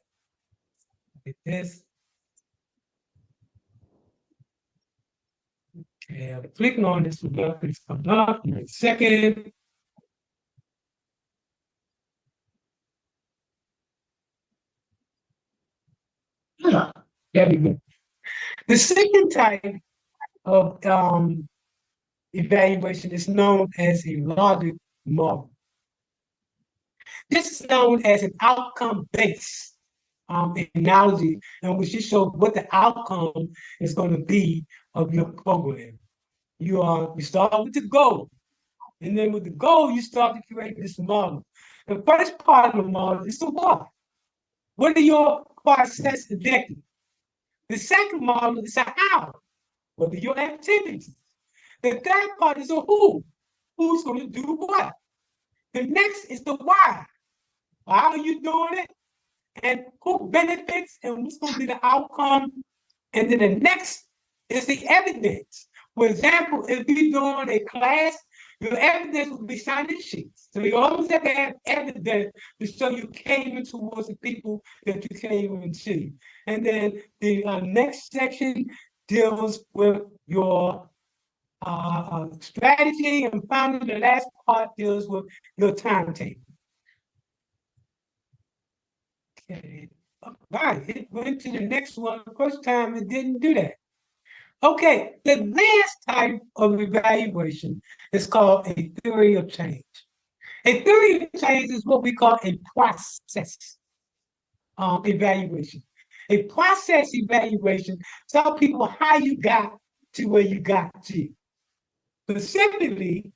Like this. Okay, I'm clicking on this without this coming up in a second. There we go. The second type of evaluation is known as a logic model. This is known as an outcome-based analogy in which you show what the outcome is going to be of your program. You start with the goal, and then with the goal, you start to create this model. The first part of the model is the what. What are your process objectives? The second model is a how. What are your activities? The third part is a who. Who's going to do what? The next is the why. How are you doing it? And who benefits and what's going to be the outcome? And then the next is the evidence. For example, if you're doing a class, your evidence will be signing sheets. So you always have to have evidence to show you came in towards the people that you came in to. And then the next section deals with your strategy, and finally the last part deals with your timetable. Okay, all right, it went to the next one. The first time it didn't do that. Okay, the last type of evaluation is called a theory of change. A theory of change is what we call a process evaluation. A process evaluation tells people how you got to where you got to. Specifically,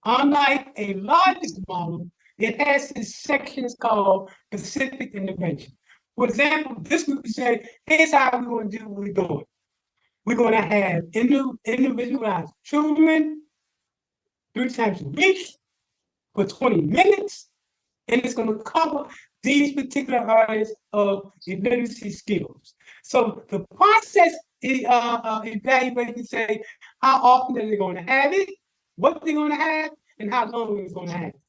unlike a logic model, it has these sections called specific intervention. For example, this group would say, here's how we're going to do what we're doing. We're going to have individualized children 3 times a week for 20 minutes, and it's going to cover these particular areas of literacy skills. So the process evaluation say how often are they going to have it, what they're going to have, and how long it's going to happen.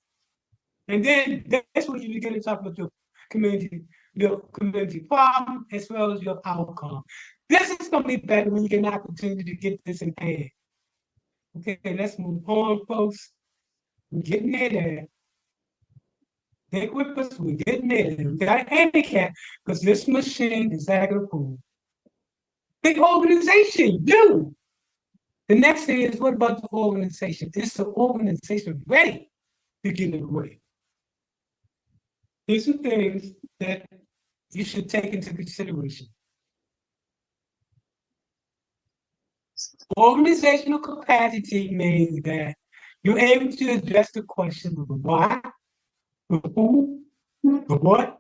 And then that's when you begin to talk about your community problem as well as your outcome. This is going to be better when you get an opportunity to get this in hand. Okay, let's move on, folks. We're getting there. Stick with us, we're getting there. We got a handicap because this machine is acting a fool. Big organization, you. The next thing is, what about the organization? Is the organization ready to get it away? These are things that you should take into consideration. Organizational capacity means that you're able to address the question of the why, the who, the what,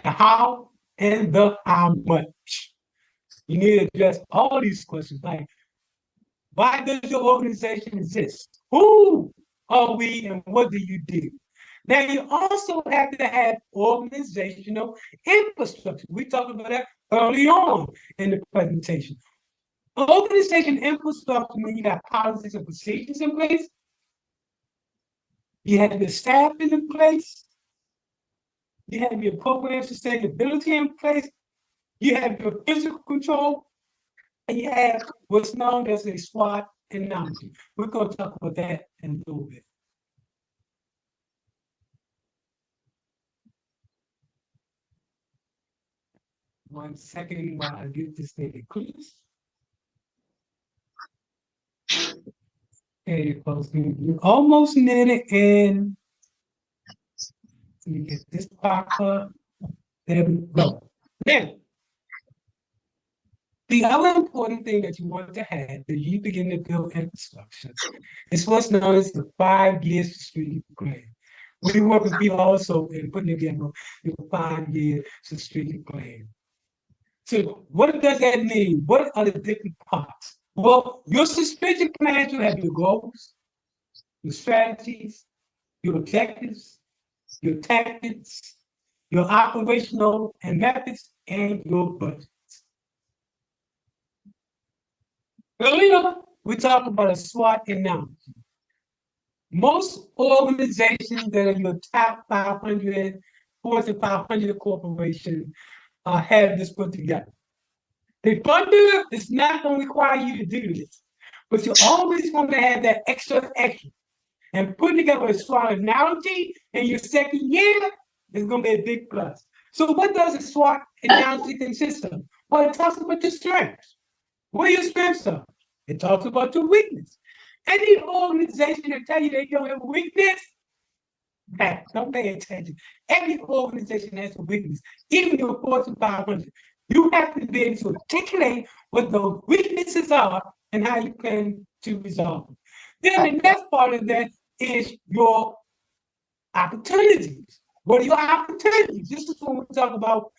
the how, and the how much. You need to address all these questions like, why does your organization exist? Who are we and what do you do? Now, you also have to have organizational infrastructure. We talked about that early on in the presentation. Organization infrastructure means you got policies and procedures in place. You have your staff in place. You have your program sustainability in place. You have your physical control. And you have what's known as a SWOT analysis. We're going to talk about that in a little bit. One second while I get this thing close. Okay, folks, we're almost near the end. Let me get this pop up. There we go. Now, the other important thing that you want to have as you begin to build infrastructure is what's known as the 5-year strategic plan. We work with you also in putting together your 5-year strategic plan. So what does that mean? What are the different parts? Well, your strategic plan will have your goals, your strategies, your objectives, your tactics, your operational and methods, and your budgets. Earlier, we talked about a SWOT analysis. Most organizations that are your top 500, Fortune 500 corporations have this put together. The funder is not going to require you to do this, but you're always going to have that extra. And putting together a SWOT analogy in your second year is going to be a big plus. So what does a SWOT analogy consist of? Well, it talks about your strengths. What are your strengths are? It talks about your weakness. Any organization that tell you they don't have a weakness, don't pay attention. Every organization has a weakness, even your Fortune 500. You have to be able to articulate what those weaknesses are and how you plan to resolve them. Then the next part of that is your opportunities. What are your opportunities? This is when we talk about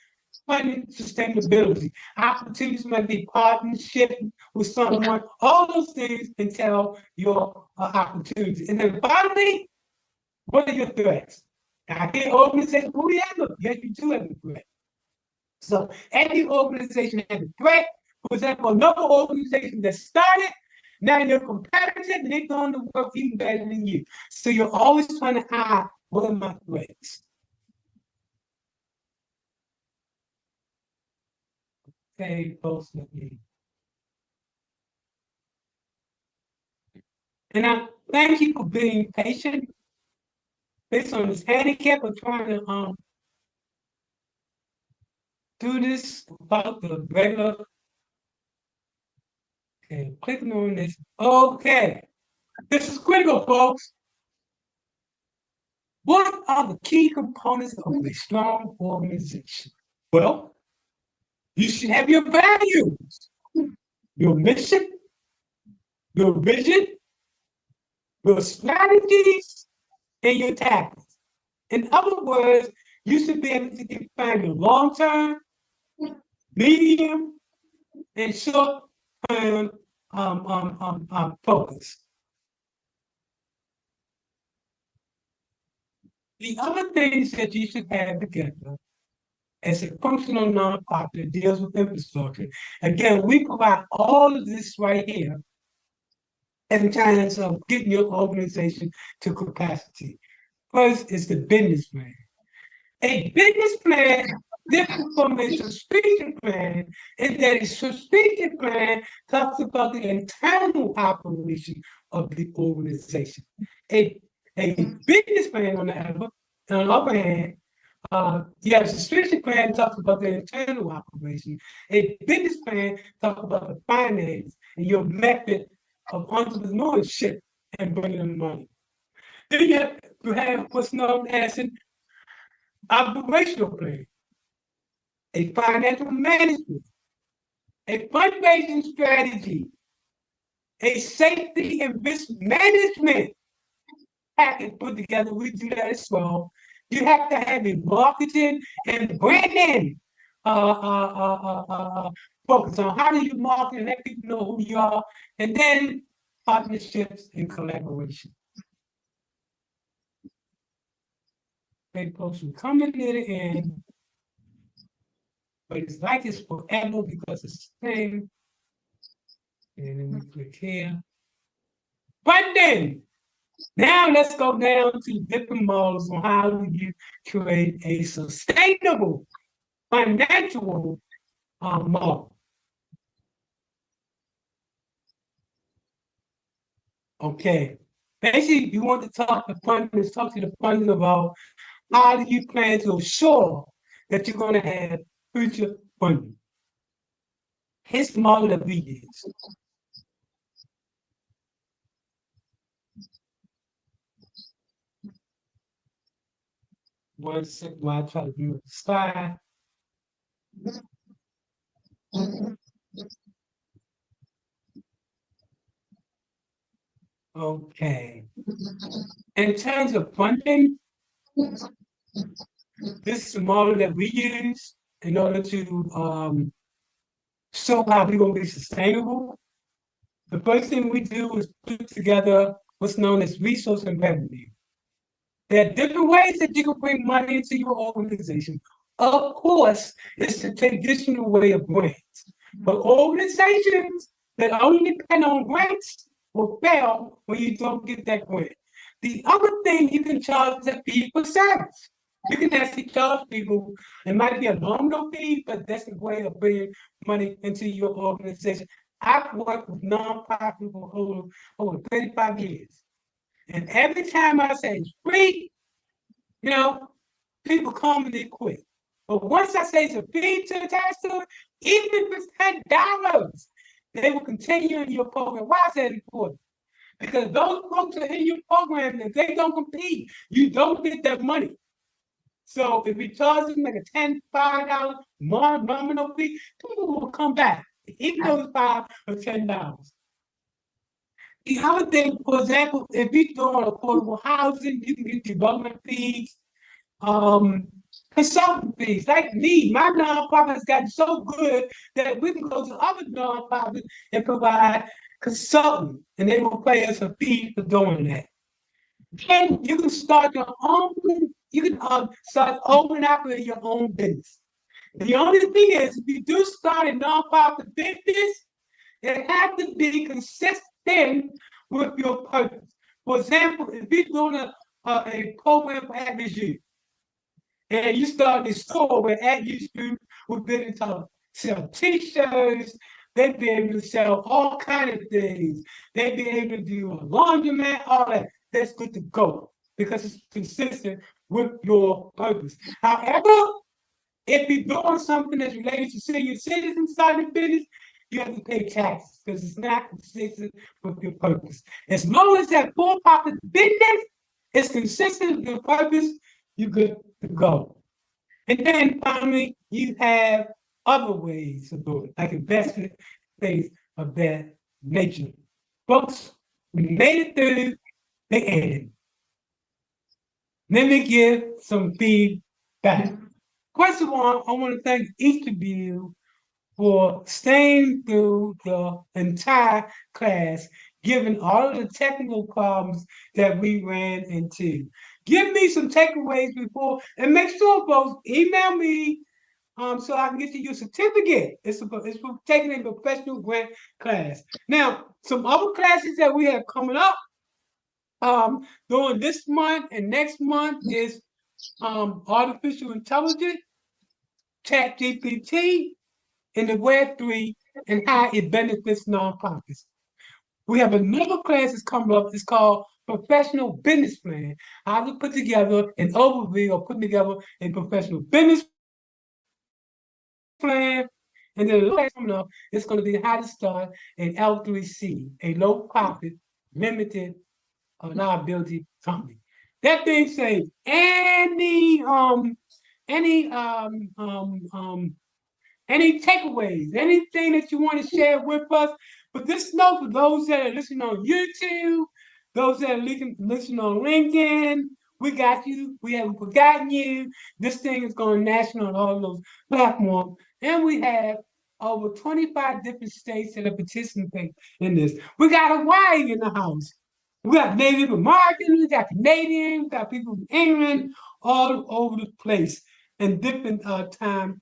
funding sustainability. Opportunities might be partnership with someone. All those things entail your opportunities. And then finally, what are your threats? I can't organization, who you have? Yes, you do have a threat. So every organization has a threat. For example, another organization that started, now you're competitive and they're going to work even better than you. So you're always trying to hide what are my threats. Okay, folks, let me. And I thank you for being patient based on this handicap of trying to do this about the regular. Okay, clicking on this. Okay, this is critical, folks. What are the key components of a strong organization? Well, you should have your values, your mission, your vision, your strategies, and your tactics. In other words, you should be able to define your long-term, medium, and short-term focus. The other things that you should have together as a functional nonprofit that deals with infrastructure. Again, we provide all of this right here in terms of getting your organization to capacity. First is the business plan. A business plan different from a subscription plan is that a subscription plan talks about the internal operation of the organization. A, a business plan, on the other hand, a subscription plan talks about the internal operation. A business plan talks about the finance and your method of entrepreneurship and bringing in money. Then you have what's known as an operational plan, a financial management, a fundraising strategy, a safety and risk management package put together. We do that as well. You have to have a marketing and branding focus on how do you market and let people know who you are, and then partnerships and collaboration. Okay, folks, we're coming near the end, but it's like it's forever because it's the same. And then we click here. But then, now let's go down to different models on how do you create a sustainable financial model. Okay. Basically, you want to talk to the funders about how do you plan to assure that you're going to have future funding. Here's the model that we use. One second while I try to view the slide. Okay. In terms of funding, this is the model that we use in order to show how we're going to be sustainable. The first thing we do is put together what's known as resource and revenue. There are different ways that you can bring money into your organization. Of course, it's the traditional way of grants. But organizations that only depend on grants will fail when you don't get that grant. The other thing you can charge is a fee for service. You can actually charge people, it might be a nominal fee, but that's the way of bringing money into your organization. I've worked with nonprofits for over 35 years. And every time I say it's free, people come and they quit. But once I say it's a fee to attach to it, even if it's $10, they will continue in your program. Why is that important? Because those folks are in your program, if they don't compete, you don't get that money. So if we charge them like a $5 nominal fee, people will come back, even though it's $5 or $10. The other thing, for example, if you're doing affordable housing, you can get development fees, consultant fees. Like me, my nonprofit has gotten so good that we can go to other nonprofits and provide consulting, and they will pay us a fee for doing that. Then you can start your own. You can start opening up your own business. The only thing is, if you do start a nonprofit business, it has to be consistent with your purpose. For example, if you're doing a program for Average Youth, and you start a store where Average Youth will be able to sell T-shirts, they'd be able to sell all kinds of things. They'd be able to do a laundromat, all that. That's good to go because it's consistent with your purpose. However, if you're doing something that's related to senior citizens side of business, you have to pay taxes because it's not consistent with your purpose. As long as that for-profit business is consistent with your purpose, you're good to go. And then finally, you have other ways of doing it, like investment, things of that nature. Folks, we made it through the end. Let me give some feedback. First of all, I want to thank each of you for staying through the entire class, given all of the technical problems that we ran into. Give me some takeaways before, and make sure, folks, email me so I can get you your certificate. It's for taking a professional grant class. Now, some other classes that we have coming up during this month and next month is artificial intelligence, ChatGPT, and the Web3 and how it benefits nonprofits. We have another class that's coming up. It's called Professional Business Plan. How to put together an overview of putting together a professional business plan. And then the last coming up is going to be how to start an L3C, a low profit, limited liability company. That being said, any any takeaways, anything that you want to share with us? But this note for those that are listening on YouTube, those that are listening on LinkedIn, we got you. We haven't forgotten you. This thing is going national on all those platforms. And we have over 25 different states that are participating in this. We got Hawaii in the house. We got Native Americans, we got Canadians, we got people from England, all over the place in different time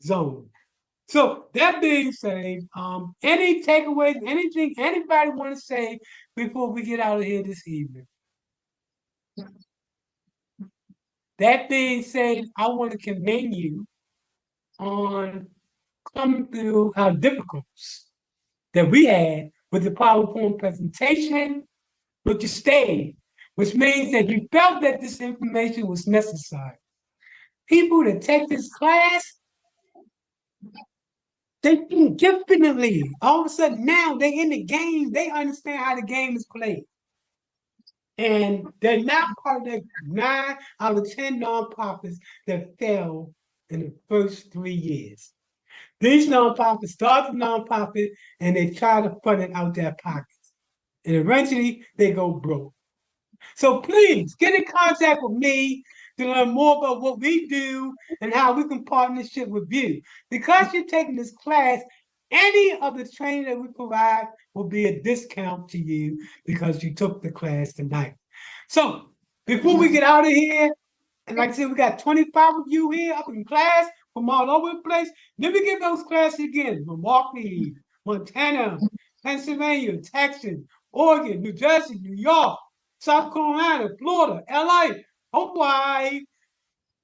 zones. So that being said, any takeaways, anything anybody want to say before we get out of here this evening? That being said, I want to commend you on coming through our difficulties that we had with the PowerPoint presentation, with the stage, which means that you felt that this information was necessary. People that take this class, they think differently. All of a sudden now they're in the game. They understand how the game is played. And they're not part of the 9 out of 10 nonprofits that fell in the first 3 years. These nonprofits start the nonprofit and they try to fund it out their pockets. And eventually they go broke. So please get in contact with me to learn more about what we do and how we can partnership with you. Because you're taking this class, any of the training that we provide will be a discount to you because you took the class tonight. So before we get out of here, and like I said, we got 25 of you here up in class from all over the place. Let me give those classes again. Milwaukee, Montana, Pennsylvania, Texas, Oregon, New Jersey, New York, South Carolina, Florida, LA, Hawaii,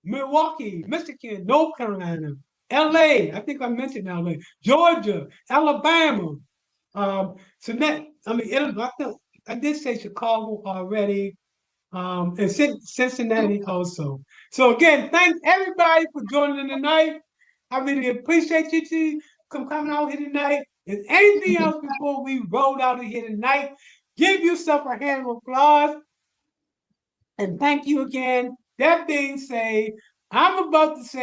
Milwaukee, Michigan, North Carolina, LA, I think I mentioned LA, Georgia, Alabama. So that, I mean, I did say Chicago already, and Cincinnati also. So again, thank everybody for joining tonight. I really appreciate you two coming out here tonight. Is anything else before we roll out of here tonight? Give yourself a hand of applause. And thank you again. That being said, I'm about to say